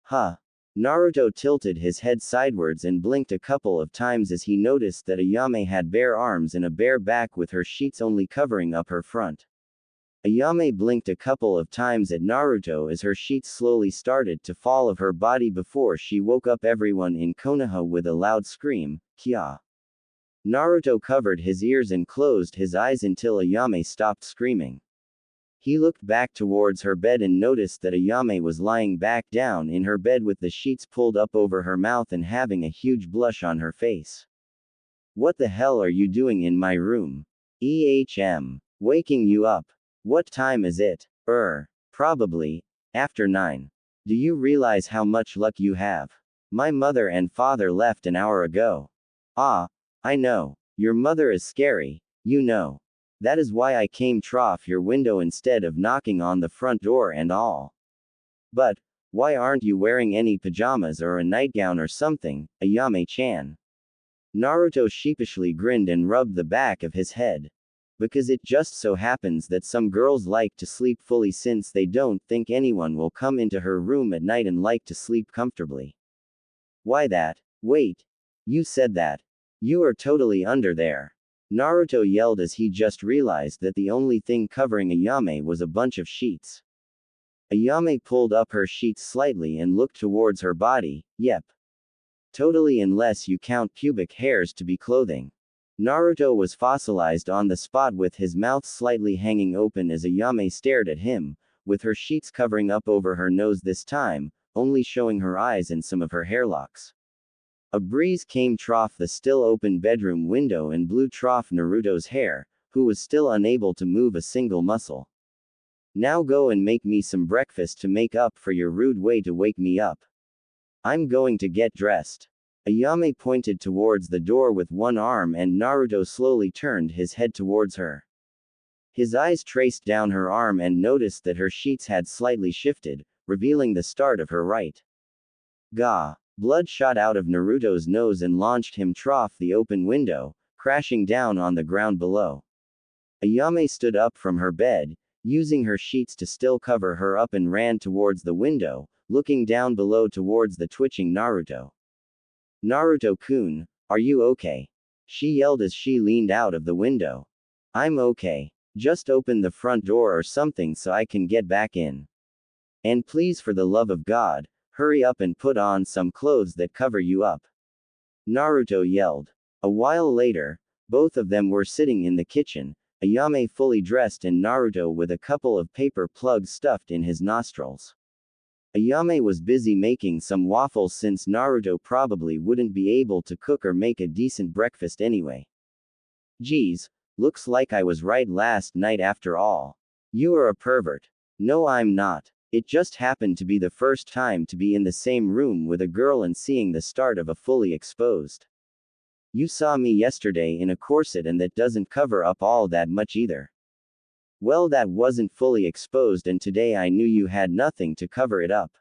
Huh. Naruto tilted his head sidewards and blinked a couple of times as he noticed that Ayame had bare arms and a bare back with her sheets only covering up her front. Ayame blinked a couple of times at Naruto as her sheets slowly started to fall of her body before she woke up everyone in Konoha with a loud scream, Kya. Naruto covered his ears and closed his eyes until Ayame stopped screaming. He looked back towards her bed and noticed that Ayame was lying back down in her bed with the sheets pulled up over her mouth and having a huge blush on her face. What the hell are you doing in my room? Waking you up. What time is it? Probably after 9. Do you realize how much luck you have? My mother and father left an hour ago. I know. Your mother is scary, you know. That is why I came through your window instead of knocking on the front door and all. But, why aren't you wearing any pajamas or a nightgown or something, Ayame-chan? Naruto sheepishly grinned and rubbed the back of his head. Because it just so happens that some girls like to sleep fully since they don't think anyone will come into her room at night and like to sleep comfortably. Why that? Wait. You said that. You are totally under there. Naruto yelled as he just realized that the only thing covering Ayame was a bunch of sheets. Ayame pulled up her sheets slightly and looked towards her body. Yep. Totally, unless you count pubic hairs to be clothing. Naruto was fossilized on the spot with his mouth slightly hanging open as Ayame stared at him, with her sheets covering up over her nose this time, only showing her eyes and some of her hairlocks. A breeze came through the still open bedroom window and blew through Naruto's hair, who was still unable to move a single muscle. Now go and make me some breakfast to make up for your rude way to wake me up. I'm going to get dressed. Ayame pointed towards the door with one arm and Naruto slowly turned his head towards her. His eyes traced down her arm and noticed that her sheets had slightly shifted, revealing the start of her right. Gah! Blood shot out of Naruto's nose and launched him through the open window, crashing down on the ground below. Ayame stood up from her bed, using her sheets to still cover her up, and ran towards the window, looking down below towards the twitching Naruto. Naruto-kun, are you okay? She yelled as she leaned out of the window. I'm okay. Just open the front door or something so I can get back in. And please, for the love of God, hurry up and put on some clothes that cover you up. Naruto yelled. A while later, both of them were sitting in the kitchen, Ayame fully dressed and Naruto with a couple of paper plugs stuffed in his nostrils. Ayame was busy making some waffles since Naruto probably wouldn't be able to cook or make a decent breakfast anyway. Geez, looks like I was right last night after all. You are a pervert. No, I'm not. It just happened to be the first time to be in the same room with a girl and seeing the start of a fully exposed. You saw me yesterday in a corset and that doesn't cover up all that much either. Well, that wasn't fully exposed and today I knew you had nothing to cover it up.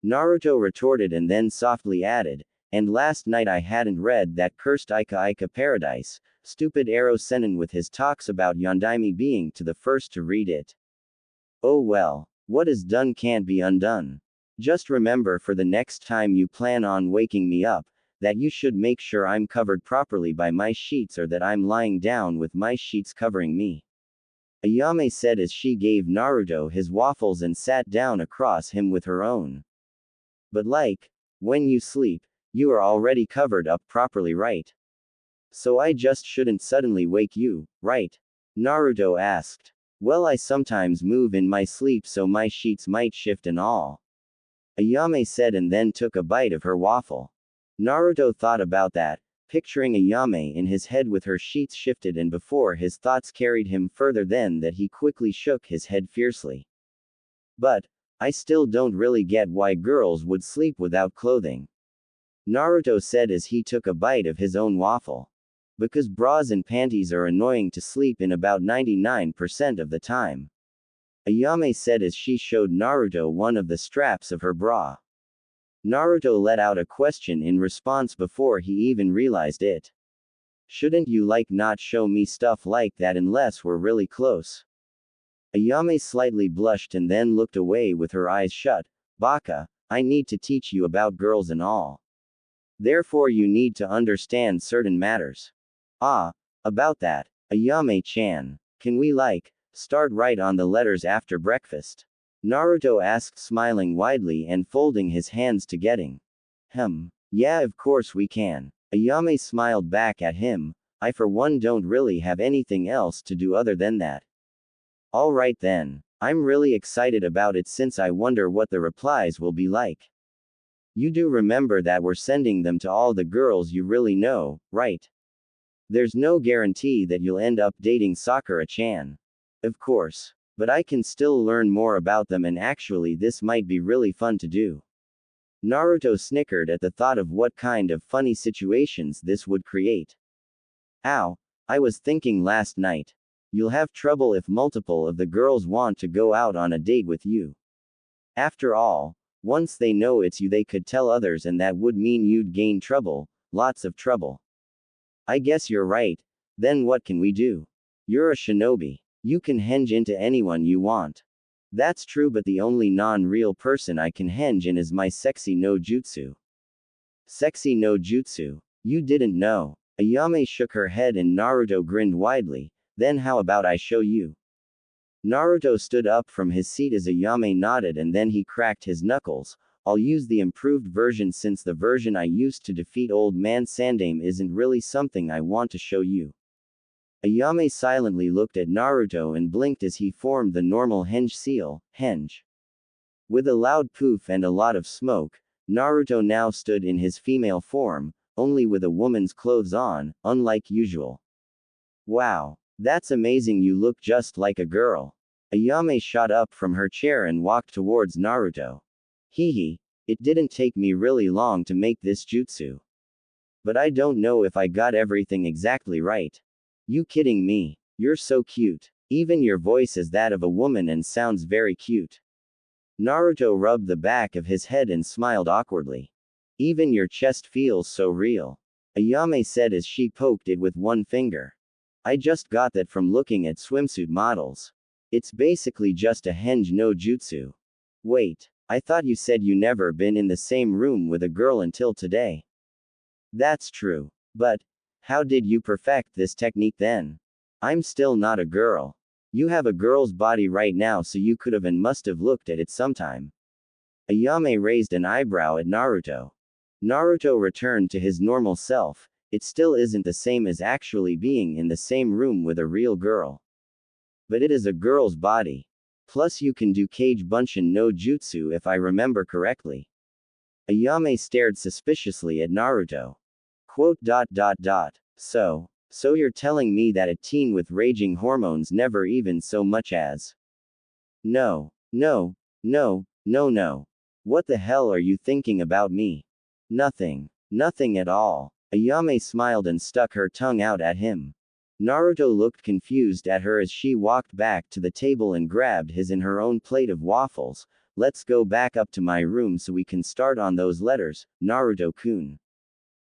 Naruto retorted and then softly added, and last night I hadn't read that cursed Ika Paradise, stupid Arrow Sennin with his talks about Yondaime being to the first to read it. Oh well, what is done can't be undone. Just remember for the next time you plan on waking me up, that you should make sure I'm covered properly by my sheets or that I'm lying down with my sheets covering me. Ayame said as she gave Naruto his waffles and sat down across him with her own. But like, when you sleep, you are already covered up properly, right? So I just shouldn't suddenly wake you, right? Naruto asked. Well, I sometimes move in my sleep so my sheets might shift and all. Ayame said and then took a bite of her waffle. Naruto thought about that, picturing Ayame in his head with her sheets shifted, and before his thoughts carried him further than that he quickly shook his head fiercely. But, I still don't really get why girls would sleep without clothing. Naruto said as he took a bite of his own waffle. Because bras and panties are annoying to sleep in about 99% of the time. Ayame said as she showed Naruto one of the straps of her bra. Naruto let out a question in response before he even realized it. Shouldn't you like not show me stuff like that unless we're really close? Ayame slightly blushed and then looked away with her eyes shut. Baka, I need to teach you about girls and all. Therefore you need to understand certain matters. Ah, about that, Ayame-chan, can we start right on the letters after breakfast? Naruto asked, smiling widely and folding his hands to getting. Yeah, of course we can. Ayame smiled back at him. I for one don't really have anything else to do other than that. Alright then. I'm really excited about it since I wonder what the replies will be like. You do remember that we're sending them to all the girls you really know, right? There's no guarantee that you'll end up dating Sakura-chan. Of course. But I can still learn more about them and actually this might be really fun to do. Naruto snickered at the thought of what kind of funny situations this would create. Ow, I was thinking last night. You'll have trouble if multiple of the girls want to go out on a date with you. After all, once they know it's you they could tell others and that would mean you'd gain trouble, lots of trouble. I guess you're right. Then what can we do? You're a shinobi. You can henge into anyone you want. That's true, but the only non-real person I can henge in is my sexy no jutsu. Sexy no jutsu? You didn't know. Ayame shook her head and Naruto grinned widely. Then how about I show you? Naruto stood up from his seat as Ayame nodded and then he cracked his knuckles. I'll use the improved version since the version I used to defeat Old Man Sandaime isn't really something I want to show you. Ayame silently looked at Naruto and blinked as he formed the normal henge seal, henge. With a loud poof and a lot of smoke, Naruto now stood in his female form, only with a woman's clothes on, unlike usual. Wow, that's amazing, you look just like a girl. Ayame shot up from her chair and walked towards Naruto. Hehe, it didn't take me really long to make this jutsu. But I don't know if I got everything exactly right. You kidding me? You're so cute. Even your voice is that of a woman and sounds very cute. Naruto rubbed the back of his head and smiled awkwardly. Even your chest feels so real. Ayame said as she poked it with one finger. I just got that from looking at swimsuit models. It's basically just a henge no jutsu. Wait, I thought you said you never been in the same room with a girl until today. That's true. But, how did you perfect this technique then? I'm still not a girl. You have a girl's body right now, so you could have and must have looked at it sometime. Ayame raised an eyebrow at Naruto. Naruto returned to his normal self. It still isn't the same as actually being in the same room with a real girl. But it is a girl's body. Plus you can do Kage Bunshin no Jutsu if I remember correctly. Ayame stared suspiciously at Naruto. Quote. So you're telling me that a teen with raging hormones never even so much as. No. What the hell are you thinking about me? Nothing at all. Ayame smiled and stuck her tongue out at him. Naruto looked confused at her as she walked back to the table and grabbed his and her own plate of waffles. Let's go back up to my room so we can start on those letters, Naruto-kun.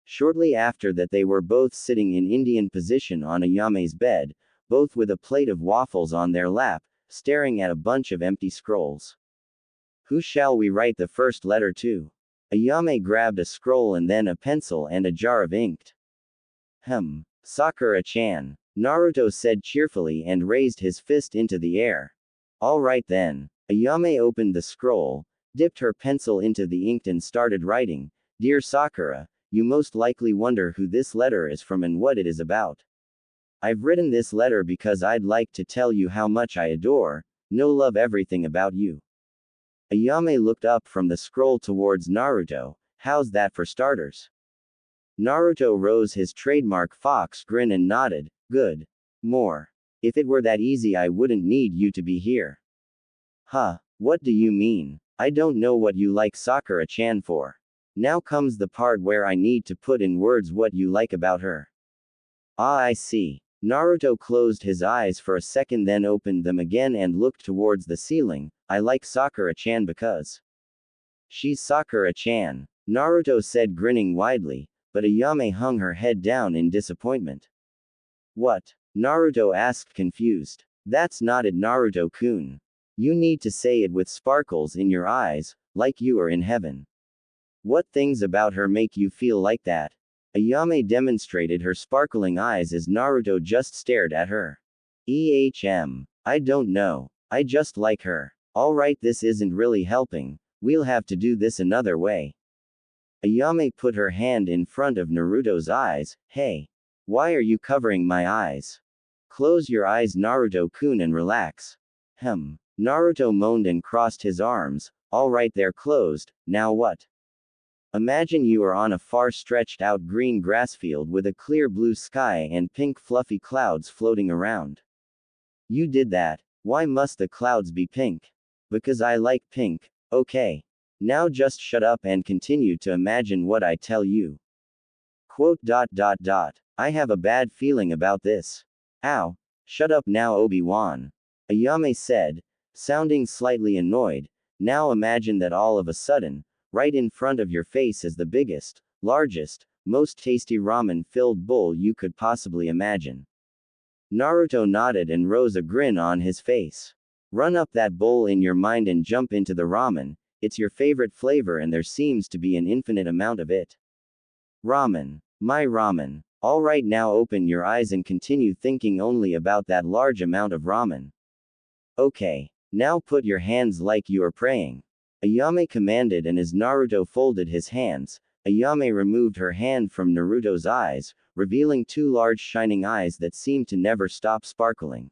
Shortly after that they were both sitting in Indian position on Ayame's bed, both with a plate of waffles on their lap, staring at a bunch of empty scrolls. Who shall we write the first letter to? Ayame grabbed a scroll and then a pencil and a jar of ink. Sakura-chan, Naruto said cheerfully and raised his fist into the air. All right then. Ayame opened the scroll, dipped her pencil into the ink and started writing. Dear Sakura, you most likely wonder who this letter is from and what it is about. I've written this letter because I'd like to tell you how much I adore, love everything about you. Ayame looked up from the scroll towards Naruto. How's that for starters? Naruto rose his trademark fox grin and nodded. Good. More. If it were that easy I wouldn't need you to be here. Huh, what do you mean? I don't know what you like Sakura-chan for. Now comes the part where I need to put in words what you like about her. Ah, I see. Naruto closed his eyes for a second then opened them again and looked towards the ceiling. I like Sakura-chan because she's Sakura-chan, Naruto said grinning widely, but Ayame hung her head down in disappointment. What? Naruto asked confused. That's not it Naruto-kun. You need to say it with sparkles in your eyes, like you are in heaven. What things about her make you feel like that? Ayame demonstrated her sparkling eyes as Naruto just stared at her. I don't know. I just like her. Alright, this isn't really helping. We'll have to do this another way. Ayame put her hand in front of Naruto's eyes. Hey. Why are you covering my eyes? Close your eyes Naruto-kun and relax. Naruto moaned and crossed his arms. Alright, they're closed. Now what? Imagine you are on a far stretched out green grass field with a clear blue sky and pink fluffy clouds floating around. You did that. Why must the clouds be pink? Because I like pink. Okay. Now just shut up and continue to imagine what I tell you. Quote. I have a bad feeling about this. Ow. Shut up now Obi-Wan. Ayame said, sounding slightly annoyed. Now imagine that all of a sudden, right in front of your face is the biggest, largest, most tasty ramen-filled bowl you could possibly imagine. Naruto nodded and rose a grin on his face. Run up that bowl in your mind and jump into the ramen. It's your favorite flavor and there seems to be an infinite amount of it. Ramen. My ramen. Alright, now open your eyes and continue thinking only about that large amount of ramen. Okay. Now put your hands like you are praying. Ayame commanded, and as Naruto folded his hands, Ayame removed her hand from Naruto's eyes, revealing two large shining eyes that seemed to never stop sparkling.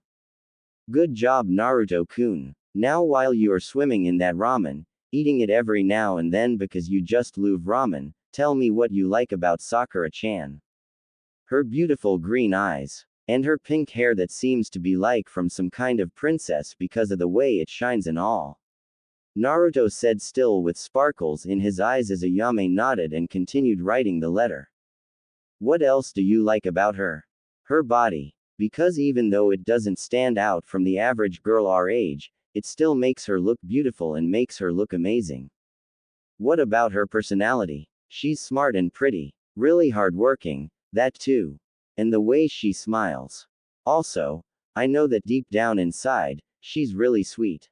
Good job Naruto-kun. Now while you are swimming in that ramen, eating it every now and then because you just love ramen, tell me what you like about Sakura-chan. Her beautiful green eyes. And her pink hair that seems to be like from some kind of princess because of the way it shines and all. Naruto said still with sparkles in his eyes as Ayame nodded and continued writing the letter. What else do you like about her? Her body. Because even though it doesn't stand out from the average girl our age, it still makes her look beautiful and makes her look amazing. What about her personality? She's smart and pretty, really hardworking, that too. And the way she smiles. Also, I know that deep down inside, she's really sweet.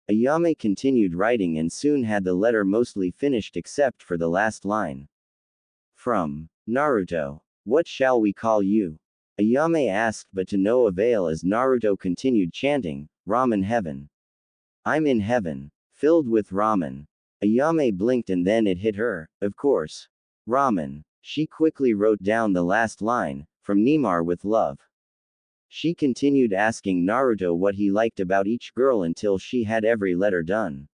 Ayame continued writing and soon had the letter mostly finished except for the last line. From Naruto. What shall we call you? Ayame asked, but to no avail as Naruto continued chanting, Ramen heaven. I'm in heaven. Filled with ramen. Ayame blinked and then it hit her, of course. Ramen. She quickly wrote down the last line, from Neymar with love. She continued asking Naruto what he liked about each girl until she had every letter done.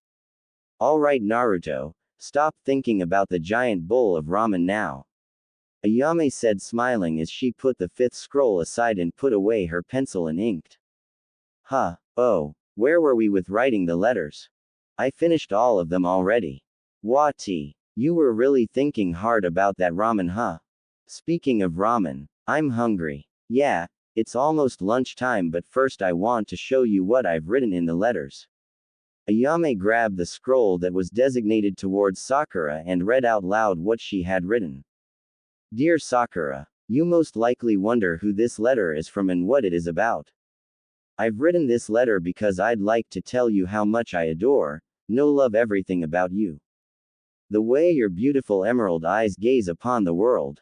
Alright Naruto, stop thinking about the giant bowl of ramen now. Ayame said smiling as she put the fifth scroll aside and put away her pencil and inked. Oh, where were we with writing the letters? I finished all of them already. Wati, you were really thinking hard about that ramen huh? Speaking of ramen, I'm hungry. Yeah, it's almost lunchtime, but first I want to show you what I've written in the letters. Ayame grabbed the scroll that was designated towards Sakura and read out loud what she had written. Dear Sakura, you most likely wonder who this letter is from and what it is about. I've written this letter because I'd like to tell you how much I adore, love everything about you. The way your beautiful emerald eyes gaze upon the world.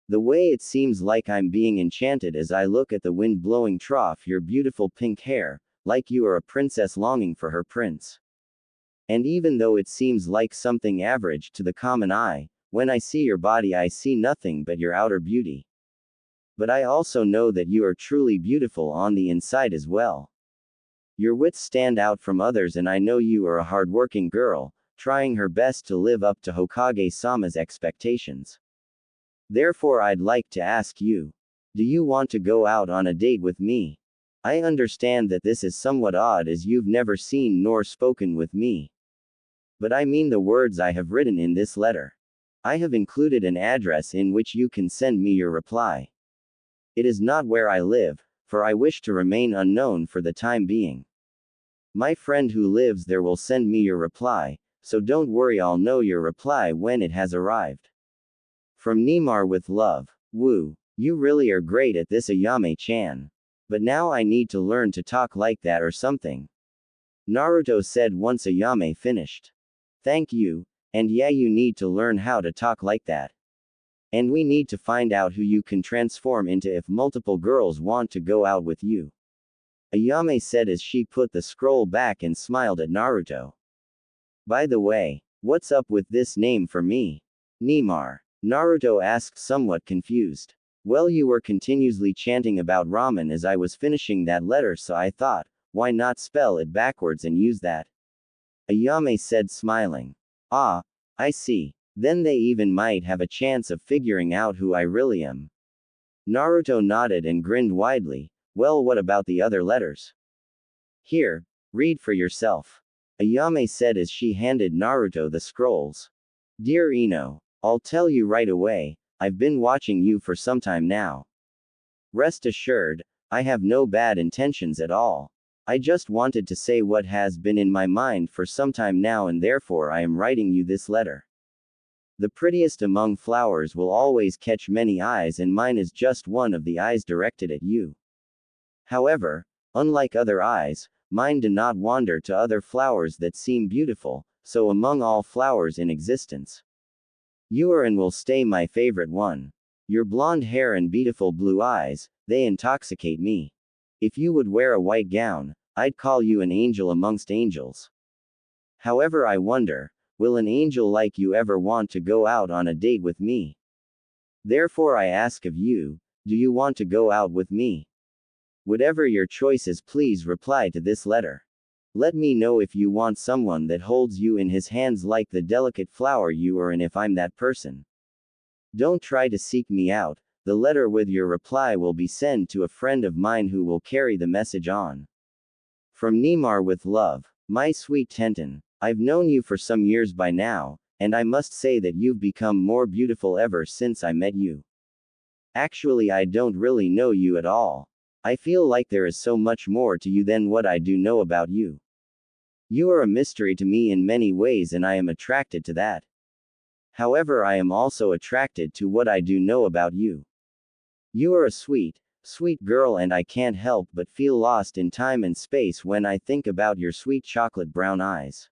The way it seems like I'm being enchanted as I look at the wind-blowing trough your beautiful pink hair, like you are a princess longing for her prince. And even though it seems like something average to the common eye, when I see your body I see nothing but your outer beauty. But I also know that you are truly beautiful on the inside as well. Your wits stand out from others, and I know you are a hardworking girl, trying her best to live up to Hokage-sama's expectations. Therefore I'd like to ask you, do you want to go out on a date with me? I understand that this is somewhat odd as you've never seen nor spoken with me. But I mean the words I have written in this letter. I have included an address in which you can send me your reply. It is not where I live, for I wish to remain unknown for the time being. My friend who lives there will send me your reply, so don't worry, I'll know your reply when it has arrived. From Neymar with love. Woo. You really are great at this, Ayame-chan. But now I need to learn to talk like that or something. Naruto said once Ayame finished. Thank you, and yeah, you need to learn how to talk like that. And we need to find out who you can transform into if multiple girls want to go out with you. Ayame said as she put the scroll back and smiled at Naruto. By the way, what's up with this name for me? Neymar. Naruto asked, somewhat confused. Well, you were continuously chanting about ramen as I was finishing that letter, so I thought, why not spell it backwards and use that? Ayame said, smiling. Ah, I see. Then they even might have a chance of figuring out who I really am. Naruto nodded and grinned widely. Well, what about the other letters? Here, read for yourself. Ayame said as she handed Naruto the scrolls. Dear Ino, I'll tell you right away, I've been watching you for some time now. Rest assured, I have no bad intentions at all. I just wanted to say what has been in my mind for some time now, and therefore I am writing you this letter. The prettiest among flowers will always catch many eyes, and mine is just one of the eyes directed at you. However, unlike other eyes, mine do not wander to other flowers that seem beautiful, so among all flowers in existence, you are and will stay my favorite one. Your blonde hair and beautiful blue eyes, they intoxicate me. If you would wear a white gown, I'd call you an angel amongst angels. However, I wonder, will an angel like you ever want to go out on a date with me? Therefore I ask of you, do you want to go out with me? Whatever your choice is, please reply to this letter. Let me know if you want someone that holds you in his hands like the delicate flower you are, and if I'm that person. Don't try to seek me out. The letter with your reply will be sent to a friend of mine who will carry the message on. From Neymar with love. My sweet Tenten, I've known you for some years by now, and I must say that you've become more beautiful ever since I met you. Actually, I don't really know you at all. I feel like there is so much more to you than what I do know about you. You are a mystery to me in many ways, and I am attracted to that. However, I am also attracted to what I do know about you. You are a sweet, sweet girl, and I can't help but feel lost in time and space when I think about your sweet chocolate brown eyes.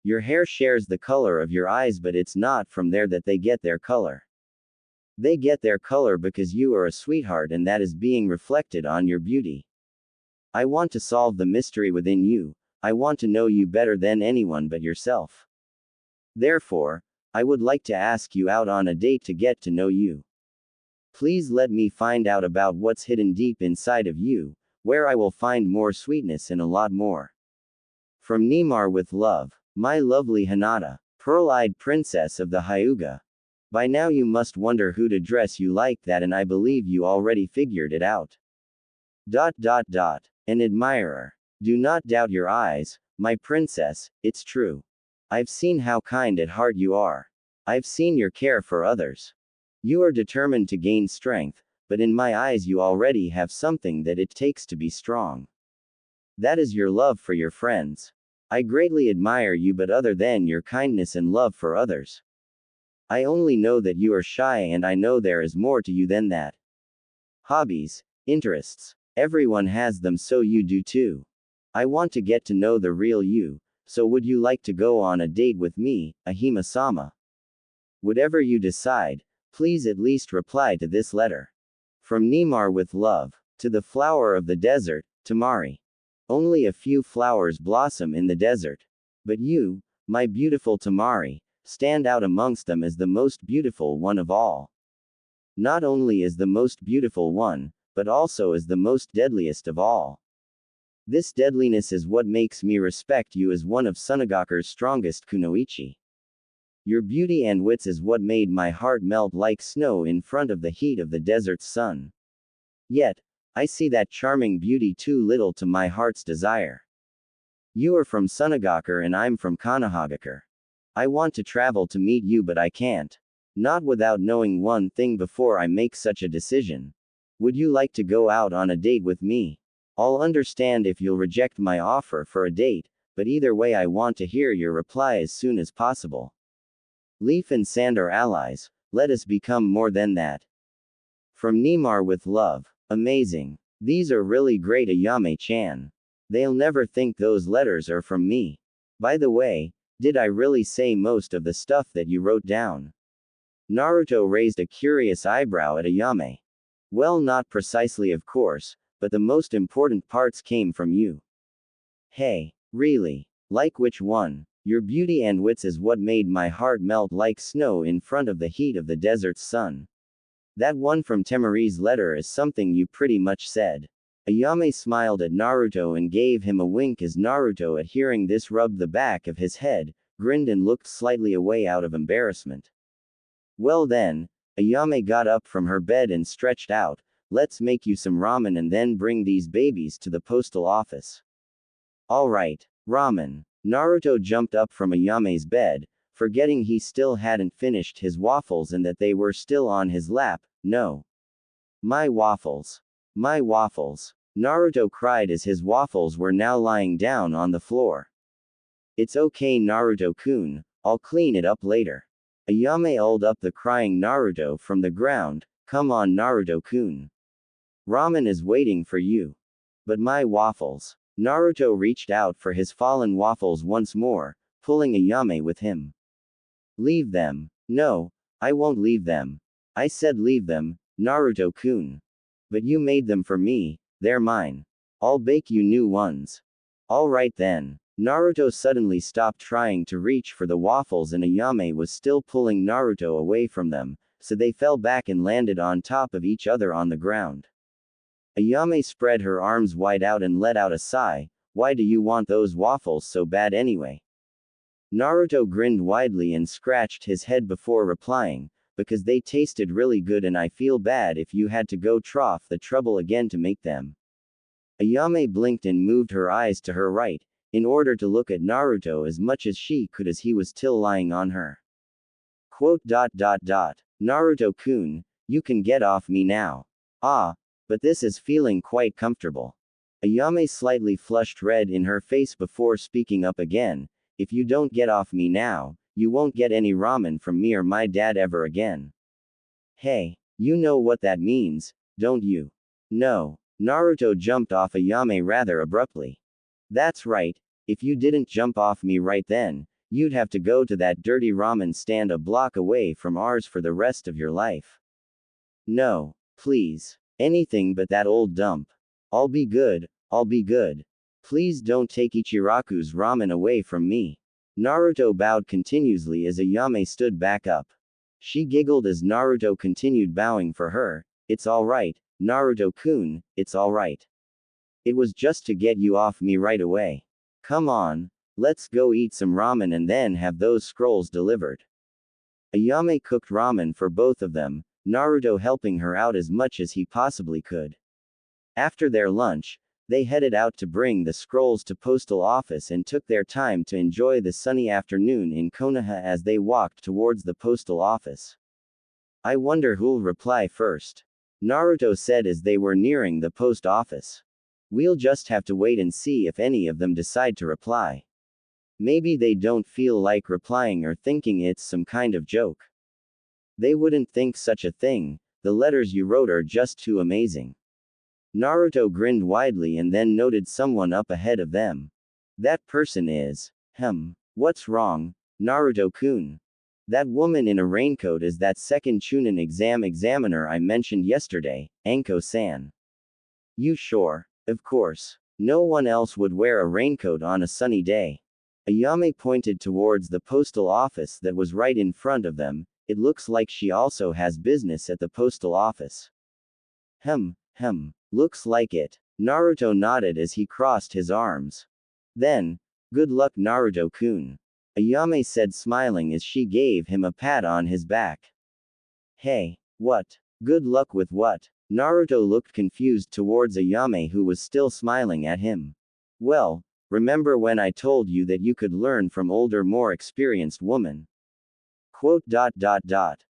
Your hair shares the color of your eyes, but it's not from there that they get their color. They get their color because you are a sweetheart, and that is being reflected on your beauty. I want to solve the mystery within you. I want to know you better than anyone but yourself. Therefore, I would like to ask you out on a date to get to know you. Please let me find out about what's hidden deep inside of you, where I will find more sweetness and a lot more. From Neymar with love. My lovely Hinata, pearl-eyed princess of the Hyuga. By now you must wonder who to dress you like that, and I believe you already figured it out. An admirer. Do not doubt your eyes, my princess, it's true. I've seen how kind at heart you are. I've seen your care for others. You are determined to gain strength, but in my eyes you already have something that it takes to be strong. That is your love for your friends. I greatly admire you, but other than your kindness and love for others, I only know that you are shy, and I know there is more to you than that. Hobbies, interests. Everyone has them, so you do too. I want to get to know the real you, so would you like to go on a date with me, Ahima-sama? Whatever you decide, please at least reply to this letter. From Neymar with love. To the flower of the desert, Tamari. Only a few flowers blossom in the desert. But you, my beautiful Tamari, stand out amongst them as the most beautiful one of all. Not only as the most beautiful one, but also as the most deadliest of all. This deadliness is what makes me respect you as one of Sunagaku's strongest kunoichi. Your beauty and wits is what made my heart melt like snow in front of the heat of the desert's sun. Yet, I see that charming beauty too little to my heart's desire. You are from Sunagaku and I'm from Kanahagaku. I want to travel to meet you, but I can't. Not without knowing one thing before I make such a decision. Would you like to go out on a date with me? I'll understand if you'll reject my offer for a date, but either way I want to hear your reply as soon as possible. Leaf and sand are allies, let us become more than that. From Neymar with love. Amazing. These are really great, Ayame-chan. They'll never think those letters are from me. By the way, did I really say most of the stuff that you wrote down? Naruto raised a curious eyebrow at Ayame. Well, not precisely, of course, but the most important parts came from you. Hey, really? Like which one? Your beauty and wits is what made my heart melt like snow in front of the heat of the desert's sun. That one from Temari's letter is something you pretty much said. Ayame smiled at Naruto and gave him a wink as Naruto, at hearing this, rubbed the back of his head, grinned and looked slightly away out of embarrassment. Well then, Ayame got up from her bed and stretched out. Let's make you some ramen and then bring these babies to the postal office. Alright, ramen. Naruto jumped up from Ayame's bed, forgetting he still hadn't finished his waffles and that they were still on his lap. No. My waffles. My waffles. Naruto cried as his waffles were now lying down on the floor. It's okay, Naruto-kun, I'll clean it up later. Ayame pulled up the crying Naruto from the ground. Come on, Naruto-kun. Ramen is waiting for you. But my waffles. Naruto reached out for his fallen waffles once more, pulling Ayame with him. Leave them. No, I won't leave them. I said leave them, Naruto-kun. But you made them for me, they're mine. I'll bake you new ones. Alright then. Naruto suddenly stopped trying to reach for the waffles and Ayame was still pulling Naruto away from them, so they fell back and landed on top of each other on the ground. Ayame spread her arms wide out and let out a sigh. Why do you want those waffles so bad anyway? Naruto grinned widely and scratched his head before replying, because they tasted really good and I feel bad if you had to go trough the trouble again to make them. Ayame blinked and moved her eyes to her right, in order to look at Naruto as much as she could as he was still lying on her. Naruto-kun, you can get off me now. Ah, but this is feeling quite comfortable. Ayame slightly flushed red in her face before speaking up again. If you don't get off me now, you won't get any ramen from me or my dad ever again. Hey, you know what that means, don't you? No. Naruto jumped off Ayame rather abruptly. That's right, if you didn't jump off me right then, you'd have to go to that dirty ramen stand a block away from ours for the rest of your life. No, please. Anything but that old dump. I'll be good, I'll be good. Please don't take Ichiraku's ramen away from me. Naruto bowed continuously as Ayame stood back up. She giggled as Naruto continued bowing for her. It's alright, Naruto-kun, it's alright. It was just to get you off me right away. Come on, let's go eat some ramen and then have those scrolls delivered. Ayame cooked ramen for both of them, Naruto helping her out as much as he possibly could. After their lunch, they headed out to bring the scrolls to postal office and took their time to enjoy the sunny afternoon in Konoha as they walked towards the postal office. I wonder who'll reply first. Naruto said as they were nearing the post office. We'll just have to wait and see if any of them decide to reply. Maybe they don't feel like replying or thinking it's some kind of joke. They wouldn't think such a thing, the letters you wrote are just too amazing. Naruto grinned widely and then noted someone up ahead of them. That person is, what's wrong, Naruto-kun? That woman in a raincoat is that second Chunin examiner I mentioned yesterday, Anko-san. You sure? Of course. No one else would wear a raincoat on a sunny day. Ayame pointed towards the postal office that was right in front of them. It looks like she also has business at the postal office. Looks like it. Naruto nodded as he crossed his arms. Then, good luck Naruto-kun. Ayame said smiling as she gave him a pat on his back. Hey, what? Good luck with what? Naruto looked confused towards Ayame who was still smiling at him. Well, remember when I told you that you could learn from older more experienced woman? Quote.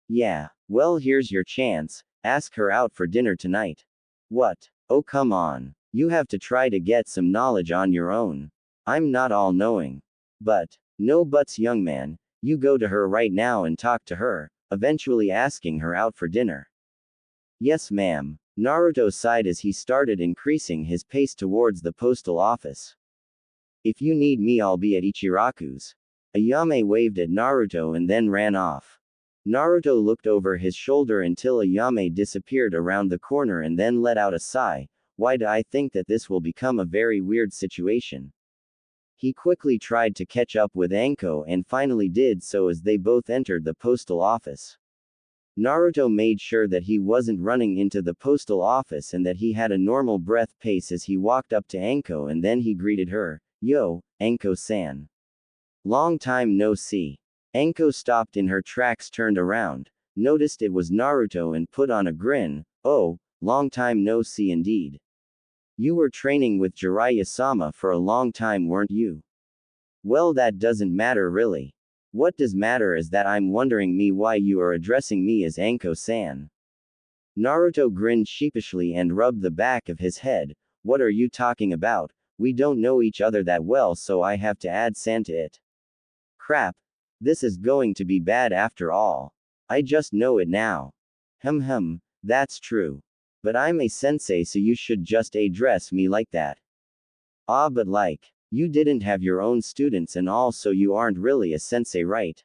Yeah, well here's your chance, ask her out for dinner tonight. What? Oh come on. You have to try to get some knowledge on your own. I'm not all knowing. But, no buts young man, you go to her right now and talk to her, eventually asking her out for dinner. Yes ma'am. Naruto sighed as he started increasing his pace towards the postal office. If you need me I'll be at Ichiraku's. Ayame waved at Naruto and then ran off. Naruto looked over his shoulder until Ayame disappeared around the corner and then let out a sigh. Why do I think that this will become a very weird situation? He quickly tried to catch up with Anko and finally did so as they both entered the postal office. Naruto made sure that he wasn't running into the postal office and that he had a normal breath pace as he walked up to Anko and then he greeted her. Yo, Anko-san. Long time no see. Anko stopped in her tracks, turned around, noticed it was Naruto and put on a grin. Oh, long time no see indeed. You were training with Jiraiya-sama for a long time weren't you? Well that doesn't matter really. What does matter is that I'm wondering me why you are addressing me as Anko-san. Naruto grinned sheepishly and rubbed the back of his head. What are you talking about? We don't know each other that well so I have to add san to it. Crap. This is going to be bad after all. I just know it now. That's true. But I'm a sensei so you should just address me like that. Ah but like, you didn't have your own students and all so you aren't really a sensei right?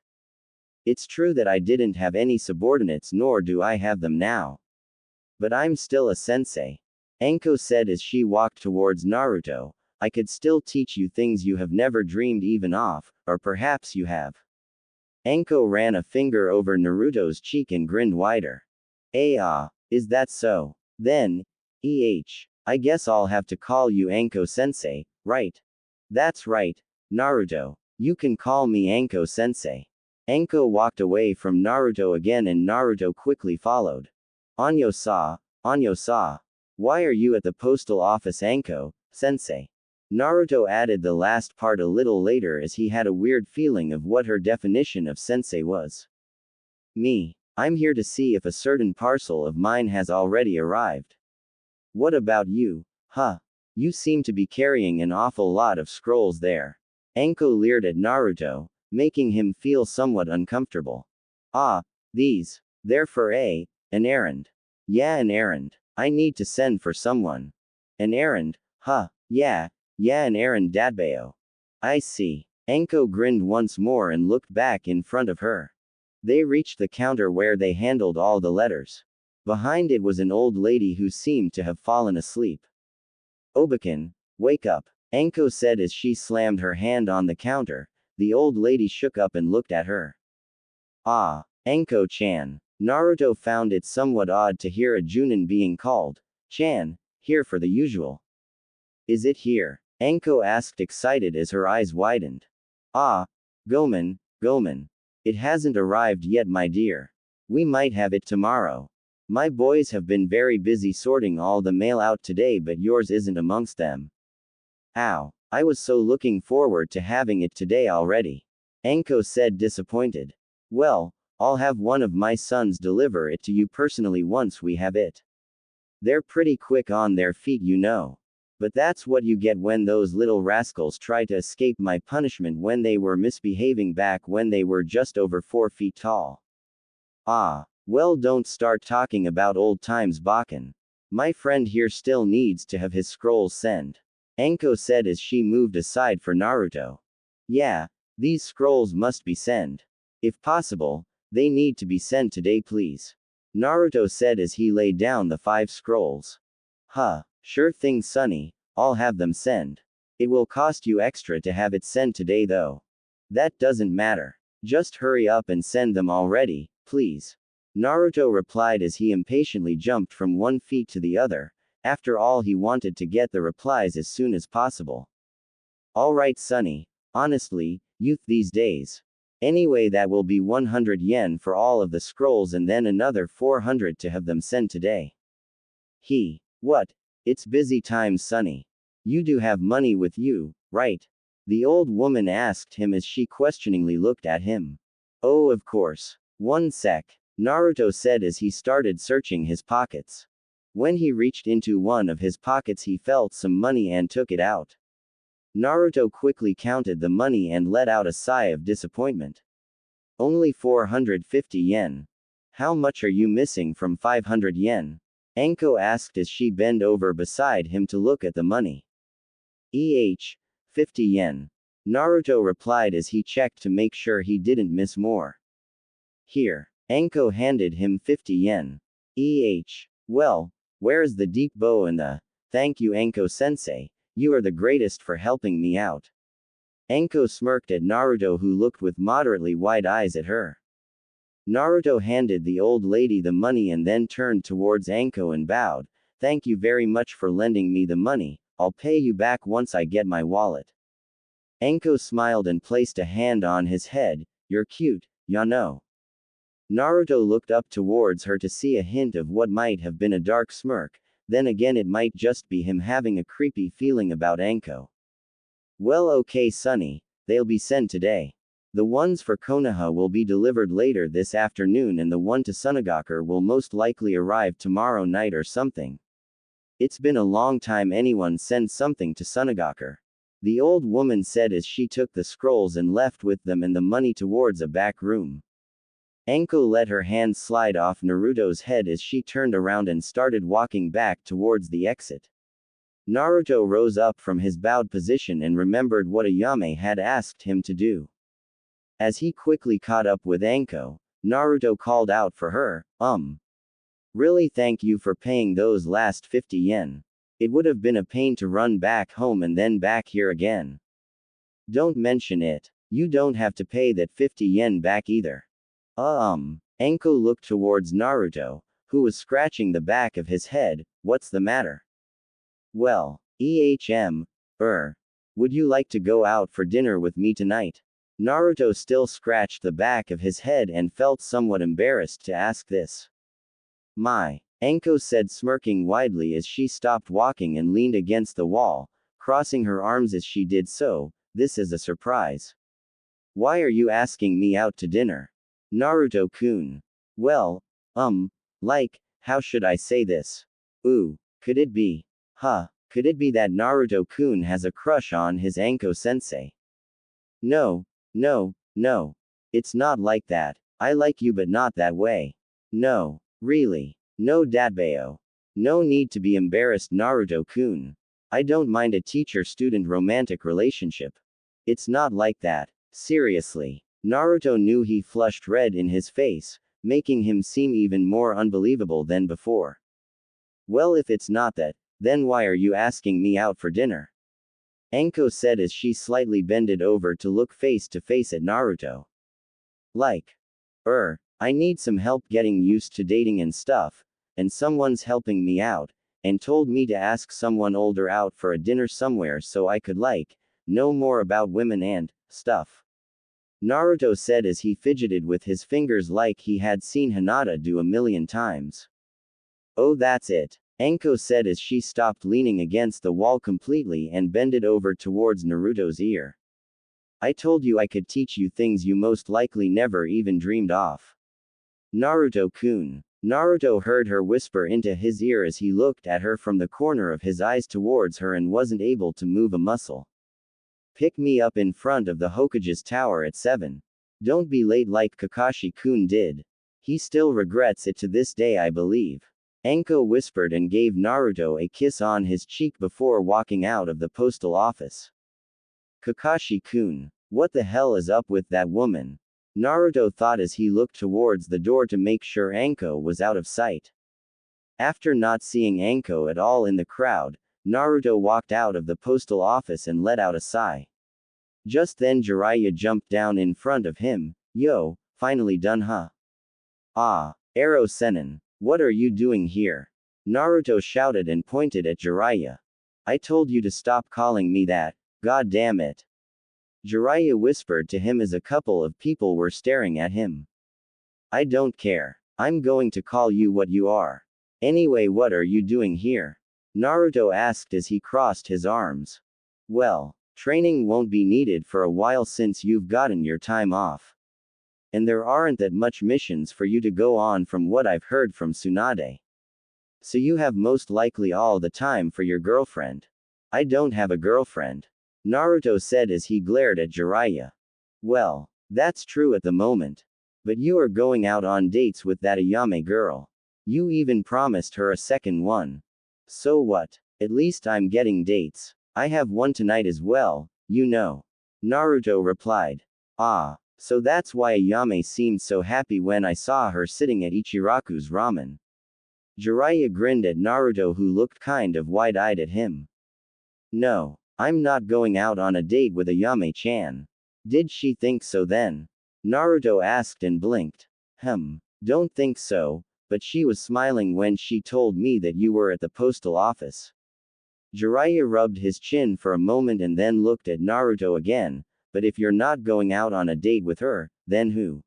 It's true that I didn't have any subordinates nor do I have them now. But I'm still a sensei. Anko said as she walked towards Naruto. I could still teach you things you have never dreamed even of, or perhaps you have. Anko ran a finger over Naruto's cheek and grinned wider. Is that so? Then, I guess I'll have to call you Anko-sensei, right? That's right, Naruto. You can call me Anko-sensei. Anko walked away from Naruto again and Naruto quickly followed. Anyo-sa, why are you at the postal office Anko-sensei? Naruto added the last part a little later as he had a weird feeling of what her definition of sensei was. I'm here to see if a certain parcel of mine has already arrived. What about you? You seem to be carrying an awful lot of scrolls there. Anko leered at Naruto, making him feel somewhat uncomfortable. They're for an errand. Yeah, an errand. I need to send for someone. An errand? Yeah, an errand Datbayo. I see. Anko grinned once more and looked back in front of her. They reached the counter where they handled all the letters. Behind it was an old lady who seemed to have fallen asleep. Obaka, wake up, Anko said as she slammed her hand on the counter. The old lady shook up and looked at her. Anko-chan. Naruto found it somewhat odd to hear a Junin being called Chan, here for the usual. Is it here? Anko asked excited as her eyes widened. Gomen. It hasn't arrived yet my dear. We might have it tomorrow. My boys have been very busy sorting all the mail out today but yours isn't amongst them. Ow. I was so looking forward to having it today already. Anko said disappointed. Well, I'll have one of my sons deliver it to you personally once we have it. They're pretty quick on their feet, you know. But that's what you get when those little rascals try to escape my punishment when they were misbehaving back when they were just over 4 feet tall. Ah, well, don't start talking about old times, Bakken. My friend here still needs to have his scrolls sent. Anko said as she moved aside for Naruto. Yeah, these scrolls must be sent. If possible, they need to be sent today, please. Naruto said as he laid down the 5 scrolls. Huh, sure thing, Sonny, I'll have them sent. It will cost you extra to have it sent today though. That doesn't matter. Just hurry up and send them already, please. Naruto replied as he impatiently jumped from one feet to the other. After all, he wanted to get the replies as soon as possible. Alright, Sonny. Honestly, youth these days. Anyway, that will be 100 yen for all of the scrolls and then another 400 to have them sent today. What? It's busy times, Sonny. You do have money with you, right? The old woman asked him as she questioningly looked at him. Oh, of course. One sec. Naruto said as he started searching his pockets. When he reached into one of his pockets, he felt some money and took it out. Naruto quickly counted the money and let out a sigh of disappointment. Only 450 yen. How much are you missing from 500 yen? Anko asked as she bent over beside him to look at the money. 50 yen. Naruto replied as he checked to make sure he didn't miss more. Here. Anko handed him 50 yen. Well, where's the deep bow and the, thank you, Anko-sensei, you are the greatest for helping me out. Anko smirked at Naruto, who looked with moderately wide eyes at her. Naruto handed the old lady the money and then turned towards Anko and bowed. Thank you very much for lending me the money, I'll pay you back once I get my wallet. Anko smiled and placed a hand on his head. You're cute, ya know. Naruto looked up towards her to see a hint of what might have been a dark smirk, then again it might just be him having a creepy feeling about Anko. Well, okay, Sonny, they'll be sent today. The ones for Konoha will be delivered later this afternoon and the one to Sunagaku will most likely arrive tomorrow night or something. It's been a long time anyone sent something to Sunagaku. The old woman said as she took the scrolls and left with them and the money towards a back room. Anko let her hand slide off Naruto's head as she turned around and started walking back towards the exit. Naruto rose up from his bowed position and remembered what Ayame had asked him to do. As he quickly caught up with Anko, Naruto called out for her, Really, thank you for paying those last 50 yen. It would have been a pain to run back home and then back here again. Don't mention it. You don't have to pay that 50 yen back either. Anko looked towards Naruto, who was scratching the back of his head. What's the matter? Well, would you like to go out for dinner with me tonight? Naruto still scratched the back of his head and felt somewhat embarrassed to ask this. Anko said, smirking widely as she stopped walking and leaned against the wall, crossing her arms as she did so. This is a surprise. Why are you asking me out to dinner? Naruto-kun. Well, how should I say this? Could it be? Could it be that Naruto-kun has a crush on his Anko-sensei? No. It's not like that. I like you, but not that way. No. Really. No, Datbeo. No need to be embarrassed, Naruto-kun. I don't mind a teacher-student romantic relationship. It's not like that. Seriously. Naruto knew he flushed red in his face, making him seem even more unbelievable than before. Well, if it's not that, then why are you asking me out for dinner? Anko said as she slightly bended over to look face to face at Naruto. I need some help getting used to dating and stuff, and someone's helping me out, and told me to ask someone older out for a dinner somewhere so I could know more about women and stuff. Naruto said as he fidgeted with his fingers like he had seen Hinata do a million times. Oh, that's it. Anko said as she stopped leaning against the wall completely and bended over towards Naruto's ear. I told you I could teach you things you most likely never even dreamed of. Naruto-kun. Naruto heard her whisper into his ear as he looked at her from the corner of his eyes towards her and wasn't able to move a muscle. Pick me up in front of the Hokage's tower at 7. Don't be late like Kakashi-kun did. He still regrets it to this day, I believe. Anko whispered and gave Naruto a kiss on his cheek before walking out of the postal office. Kakashi-kun. What the hell is up with that woman? Naruto thought as he looked towards the door to make sure Anko was out of sight. After not seeing Anko at all in the crowd, Naruto walked out of the postal office and let out a sigh. Just then Jiraiya jumped down in front of him. Yo, finally done huh? Ah, Arrow Sennin. What are you doing here? Naruto shouted and pointed at Jiraiya. I told you to stop calling me that, god damn it. Jiraiya whispered to him as a couple of people were staring at him. I don't care. I'm going to call you what you are. Anyway, what are you doing here? Naruto asked as he crossed his arms. Well, training won't be needed for a while since you've gotten your time off. And there aren't that much missions for you to go on from what I've heard from Tsunade. So you have most likely all the time for your girlfriend. I don't have a girlfriend. Naruto said as he glared at Jiraiya. Well, that's true at the moment. But you are going out on dates with that Ayame girl. You even promised her a second one. So what? At least I'm getting dates. I have one tonight as well, you know. Naruto replied. Ah, so that's why Ayame seemed so happy when I saw her sitting at Ichiraku's ramen. Jiraiya grinned at Naruto, who looked kind of wide-eyed at him. No, I'm not going out on a date with Ayame-chan. Did she think so then? Naruto asked and blinked. Don't think so, but she was smiling when she told me that you were at the postal office. Jiraiya rubbed his chin for a moment and then looked at Naruto again. But if you're not going out on a date with her, then who?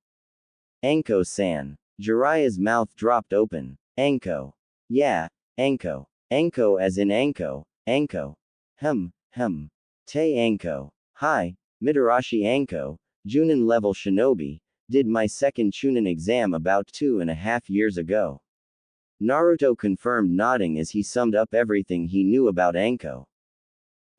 Anko-san. Jiraiya's mouth dropped open. Anko. Yeah, Anko. Anko as in Anko. Anko. Te Anko. Hi, Mitarashi Anko, Junin level shinobi, did my second Chunin exam about 2.5 years ago. Naruto confirmed, nodding as he summed up everything he knew about Anko.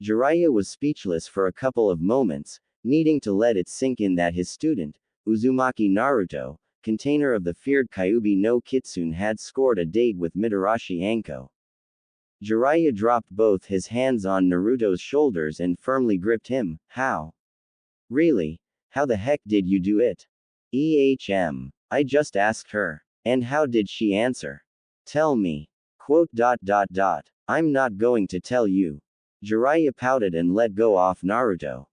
Jiraiya was speechless for a couple of moments, needing to let it sink in that his student, Uzumaki Naruto, container of the feared Kyuubi no Kitsune, had scored a date with Mitarashi Anko. Jiraiya dropped both his hands on Naruto's shoulders and firmly gripped him. How? Really? How the heck did you do it? I just asked her. And how did she answer? Tell me. I'm not going to tell you. Jiraiya pouted and let go off Naruto.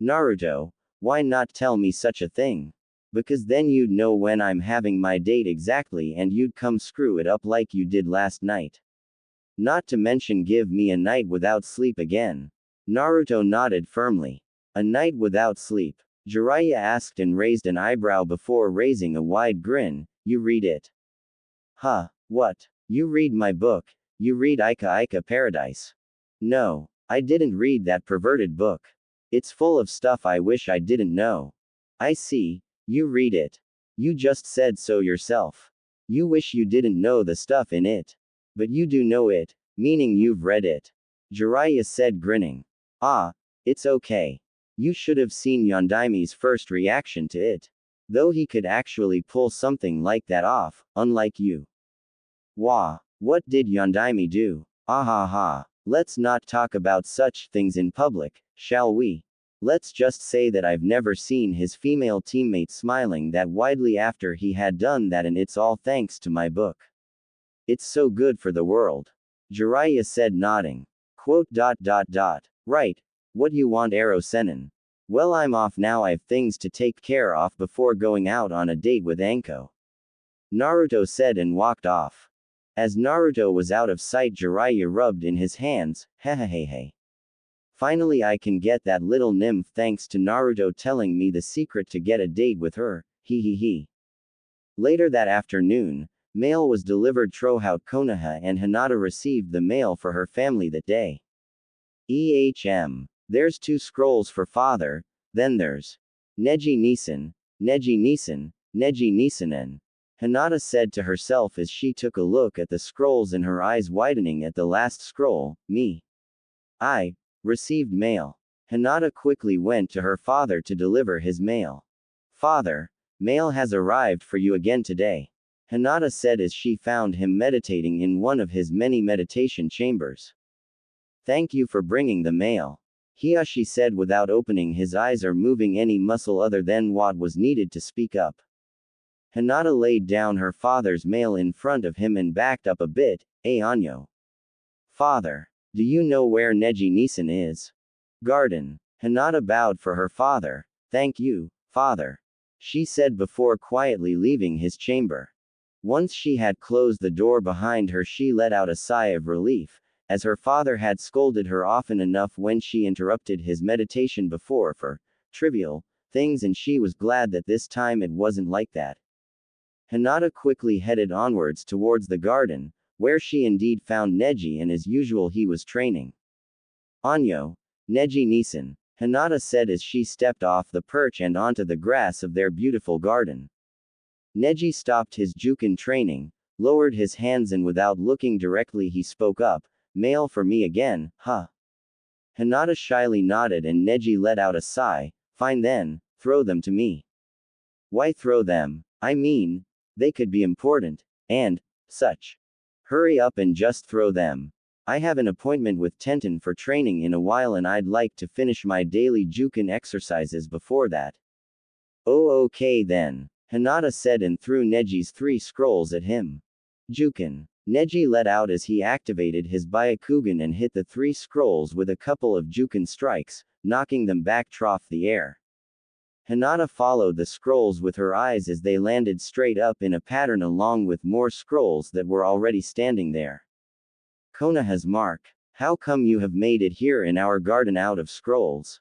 Naruto, why not tell me such a thing? Because then you'd know when I'm having my date exactly and you'd come screw it up like you did last night. Not to mention give me a night without sleep again. Naruto nodded firmly. A night without sleep? Jiraiya asked and raised an eyebrow before raising a wide grin. You read it? Huh, what? You read my book? You read Ika Ika Paradise? No, I didn't read that perverted book. It's full of stuff I wish I didn't know. I see, you read it. You just said so yourself. You wish you didn't know the stuff in it. But you do know it, meaning you've read it. Jiraiya said, grinning. Ah, it's okay. You should have seen Yondaimi's first reaction to it. Though he could actually pull something like that off, unlike you. Wah, what did Yondaimi do? Ah ha ha. Let's not talk about such things in public, shall we? Let's just say that I've never seen his female teammate smiling that widely after he had done that, and it's all thanks to my book. It's so good for the world. Jiraiya said, nodding. Right. What you want, Arrow Sennin? Well, I'm off now. I've things to take care of before going out on a date with Anko. Naruto said and walked off. As Naruto was out of sight, Jiraiya rubbed in his hands. Hehehehe. Finally I can get that little nymph thanks to Naruto telling me the secret to get a date with her. He. Later that afternoon, mail was delivered throughout Konoha and Hinata received the mail for her family that day. There's 2 scrolls for father, then there's Neji Nisan, Neji Nisanen. Hinata said to herself as she took a look at the scrolls and her eyes widening at the last scroll. Me. I received mail. Hinata quickly went to her father to deliver his mail. Father, mail has arrived for you again today. Hinata said as she found him meditating in one of his many meditation chambers. Thank you for bringing the mail. Hiyashi said without opening his eyes or moving any muscle other than what was needed to speak up. Hinata laid down her father's mail in front of him and backed up a bit. Anyo. Father, do you know where Neji-Nisan is? Garden. Hinata bowed for her father. Thank you, father, she said before quietly leaving his chamber. Once she had closed the door behind her, she let out a sigh of relief, as her father had scolded her often enough when she interrupted his meditation before for trivial things, and she was glad that this time it wasn't like that. Hinata quickly headed onwards towards the garden, where she indeed found Neji, and as usual he was training. Anyo, Neji-Nisan, Hinata said as she stepped off the perch and onto the grass of their beautiful garden. Neji stopped his Jukin training, lowered his hands, and without looking directly he spoke up. Mail for me again, huh? Hinata shyly nodded and Neji let out a sigh. Fine then, throw them to me. Why throw them? I mean, they could be important, and such. Hurry up and just throw them. I have an appointment with Tenten for training in a while and I'd like to finish my daily Jukin exercises before that. Oh okay then, Hinata said and threw Neji's 3 scrolls at him. Jukin. Neji let out as he activated his Byakugan and hit the 3 scrolls with a couple of Jukin strikes, knocking them back off the air. Hinata followed the scrolls with her eyes as they landed straight up in a pattern along with more scrolls that were already standing there. Konoha's mark. How come you have made it here in our garden out of scrolls?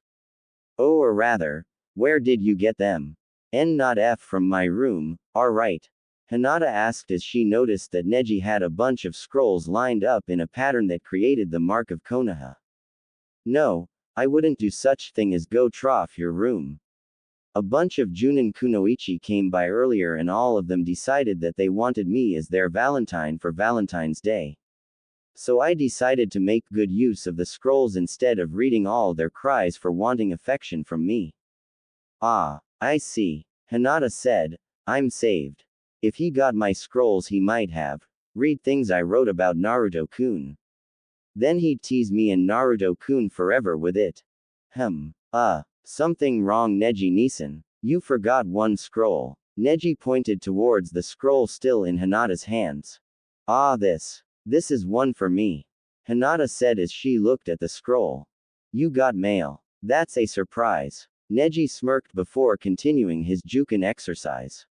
Oh, or rather, where did you get them? N not F from my room, alright. Hinata asked as she noticed that Neji had a bunch of scrolls lined up in a pattern that created the mark of Konoha. No, I wouldn't do such thing as go trough your room. A bunch of Junin Kunoichi came by earlier and all of them decided that they wanted me as their Valentine for Valentine's Day. So I decided to make good use of the scrolls instead of reading all their cries for wanting affection from me. Ah, I see, Hinata said. I'm saved. If he got my scrolls he might have read things I wrote about Naruto-kun. Then he'd tease me and Naruto-kun forever with it. Something wrong Neji-Nisan. You forgot one scroll. Neji pointed towards the scroll still in Hinata's hands. Ah, this is one for me. Hinata said as she looked at the scroll. You got mail. That's a surprise. Neji smirked before continuing his Jukin exercise.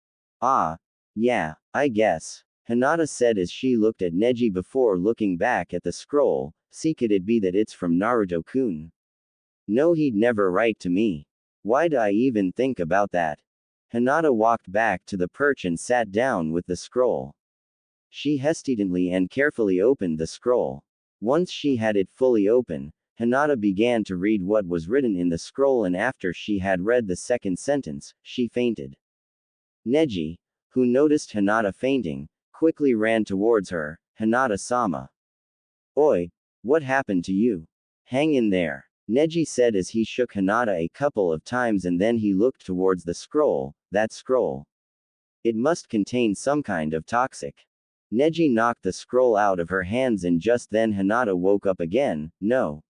Ah, yeah, I guess. Hinata said as she looked at Neji before looking back at the scroll. See, could it be that it's from Naruto-kun? No, he'd never write to me. Why'd I even think about that? Hinata walked back to the perch and sat down with the scroll. She hesitantly and carefully opened the scroll. Once she had it fully open, Hinata began to read what was written in the scroll, and after she had read the second sentence, she fainted. Neji, who noticed Hinata fainting, quickly ran towards her. Hinata-sama. Oi, what happened to you? Hang in there, Neji said as he shook Hinata a couple of times and then he looked towards the scroll. That scroll. It must contain some kind of toxic. Neji knocked the scroll out of her hands and just then Hinata woke up again. No.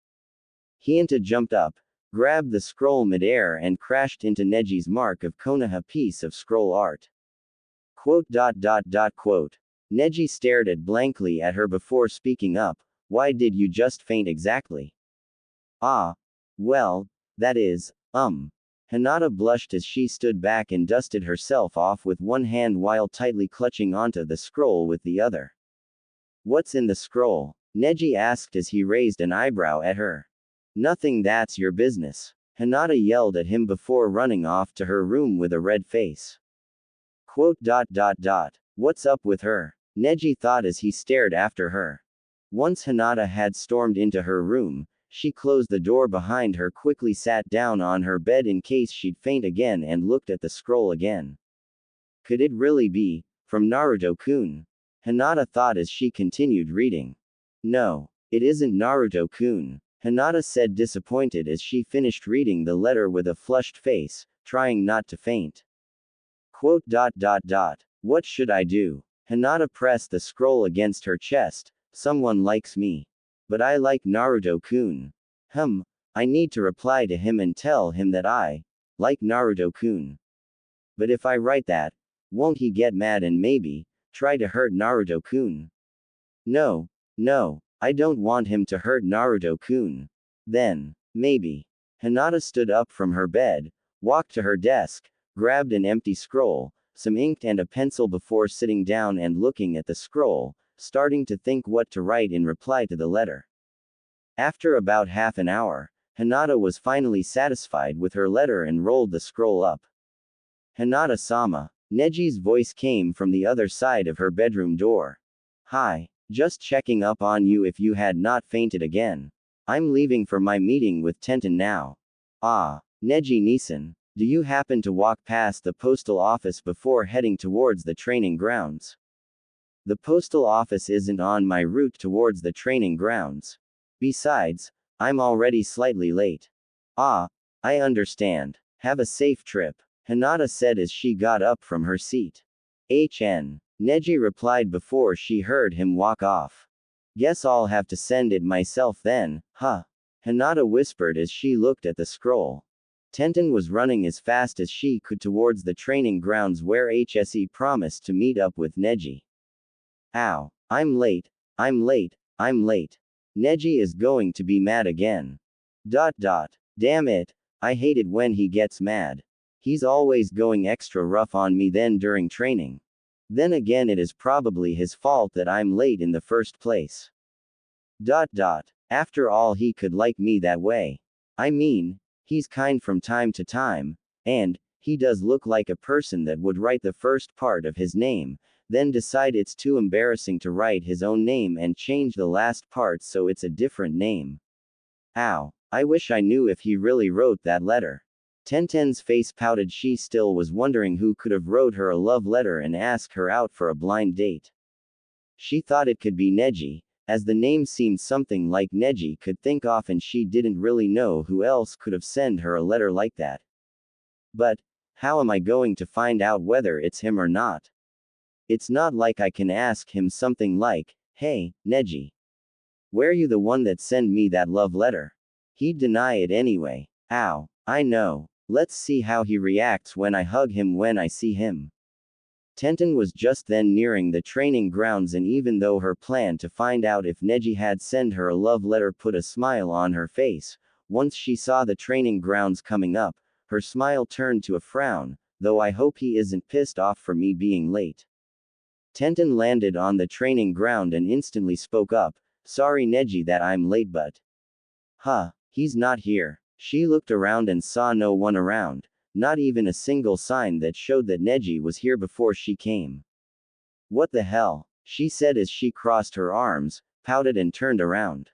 Hinata jumped up, grabbed the scroll midair and crashed into Neji's mark of Konoha piece of scroll art. Quote. Neji stared blankly at her before speaking up. Why did you just faint exactly? Ah. Well, that is, Hinata blushed as she stood back and dusted herself off with one hand while tightly clutching onto the scroll with the other. What's in the scroll? Neji asked as he raised an eyebrow at her. Nothing, that's your business. Hinata yelled at him before running off to her room with a red face. Quote. What's up with her? Neji thought as he stared after her. Once Hinata had stormed into her room, she closed the door behind her, quickly sat down on her bed in case she'd faint again and looked at the scroll again. Could it really be from Naruto-kun. Hinata thought as she continued reading. No, it isn't Naruto-kun, Hinata said disappointed as she finished reading the letter with a flushed face, trying not to faint. Quote. What should I do? Hinata pressed the scroll against her chest. Someone likes me. But I like Naruto-kun. I need to reply to him and tell him that I like Naruto-kun. But if I write that, won't he get mad and maybe try to hurt Naruto-kun? No, I don't want him to hurt Naruto-kun. Then, maybe. Hinata stood up from her bed, walked to her desk, grabbed an empty scroll, some ink and a pencil before sitting down and looking at the scroll, starting to think what to write in reply to the letter. After about half an hour, Hinata was finally satisfied with her letter and rolled the scroll up. Hinata-sama. Neji's voice came from the other side of her bedroom door. Hi, just checking up on you if you had not fainted again. I'm leaving for my meeting with Tenten now. Ah, Neji-nisan, do you happen to walk past the postal office before heading towards the training grounds? The postal office isn't on my route towards the training grounds. Besides, I'm already slightly late. Ah, I understand. Have a safe trip, Hinata said as she got up from her seat. Neji replied before she heard him walk off. Guess I'll have to send it myself then, huh? Hinata whispered as she looked at the scroll. Tenten was running as fast as she could towards the training grounds where HSE promised to meet up with Neji. Ow, I'm late. Neji is going to be mad again. Damn it, I hate it when he gets mad. He's always going extra rough on me then during training. Then again it is probably his fault that I'm late in the first place. After all he could like me that way. I mean, he's kind from time to time, and he does look like a person that would write the first part of his name, then decide it's too embarrassing to write his own name and change the last part so it's a different name. Ow, I wish I knew if he really wrote that letter. Tenten's face pouted. She still was wondering who could have wrote her a love letter and asked her out for a blind date. She thought it could be Neji, as the name seemed something like Neji could think of and she didn't really know who else could have sent her a letter like that. But, how am I going to find out whether it's him or not? It's not like I can ask him something like, hey, Neji. Were you the one that sent me that love letter? He'd deny it anyway. Ow, I know. Let's see how he reacts when I hug him when I see him. Tenten was just then nearing the training grounds and even though her plan to find out if Neji had sent her a love letter put a smile on her face, once she saw the training grounds coming up, her smile turned to a frown, though I hope he isn't pissed off for me being late. Tenten landed on the training ground and instantly spoke up, sorry Neji that I'm late but. He's not here. She looked around and saw no one around, not even a single sign that showed that Neji was here before she came. What the hell? She said as she crossed her arms, pouted and turned around.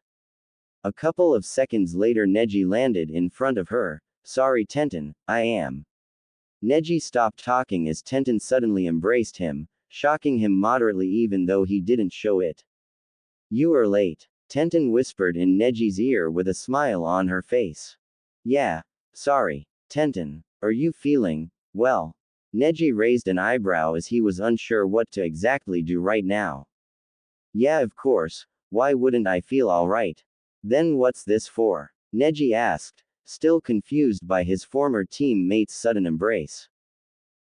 A couple of seconds later Neji landed in front of her. Sorry Tenten, I am. Neji stopped talking as Tenten suddenly embraced him, shocking him moderately even though he didn't show it. You are late, Tenten whispered in Neji's ear with a smile on her face. Yeah, sorry, Tenten, are you feeling well? Neji raised an eyebrow as he was unsure what to exactly do right now. Yeah, of course, why wouldn't I feel alright? Then what's this for? Neji asked, still confused by his former teammate's sudden embrace.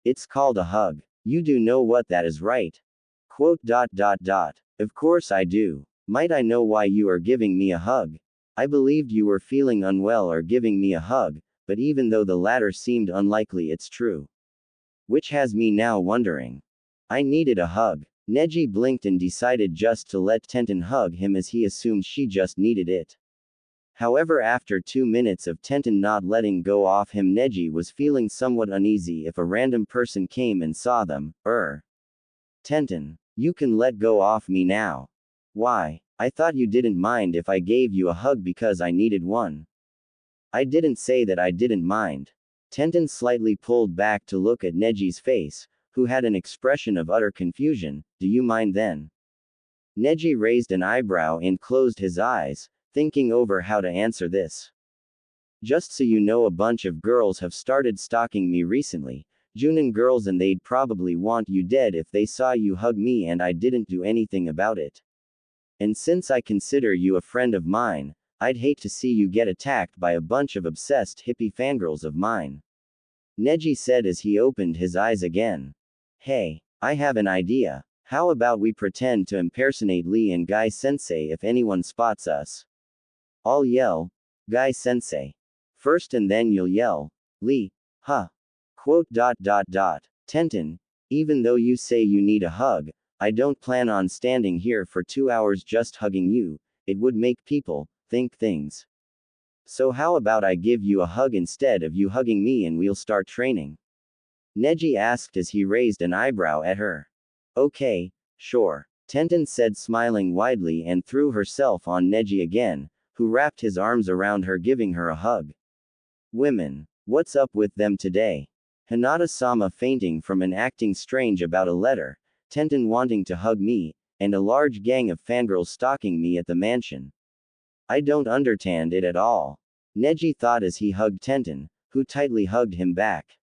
It's called a hug. You do know what that is, right? Quote. Of course I do. Might I know why you are giving me a hug? I believed you were feeling unwell or giving me a hug, but even though the latter seemed unlikely, it's true. Which has me now wondering. I needed a hug. Neji blinked and decided just to let Tenten hug him as he assumed she just needed it. However, after 2 minutes of Tenten not letting go of him, Neji was feeling somewhat uneasy if a random person came and saw them. Tenten, you can let go of me now. Why? I thought you didn't mind if I gave you a hug because I needed one. I didn't say that I didn't mind. Tenten slightly pulled back to look at Neji's face, who had an expression of utter confusion. Do you mind then? Neji raised an eyebrow and closed his eyes, thinking over how to answer this. Just so you know, a bunch of girls have started stalking me recently, Junin girls, and they'd probably want you dead if they saw you hug me and I didn't do anything about it. And since I consider you a friend of mine, I'd hate to see you get attacked by a bunch of obsessed hippie fangirls of mine. Neji said as he opened his eyes again. Hey, I have an idea. How about we pretend to impersonate Lee and Guy Sensei if anyone spots us? I'll yell, Guy Sensei. First, and then you'll yell, Lee, huh? Quote. Tenten, even though you say you need a hug, I don't plan on standing here for 2 hours just hugging you. It would make people think things. So how about I give you a hug instead of you hugging me and we'll start training? Neji asked as he raised an eyebrow at her. Okay, sure, Tenten said, smiling widely, and threw herself on Neji again, who wrapped his arms around her, giving her a hug. Women, what's up with them today? Hinata-sama fainting from an acting strange about a letter, Tenten wanting to hug me, and a large gang of fangirls stalking me at the mansion. I don't understand it at all. Neji thought as he hugged Tenten, who tightly hugged him back.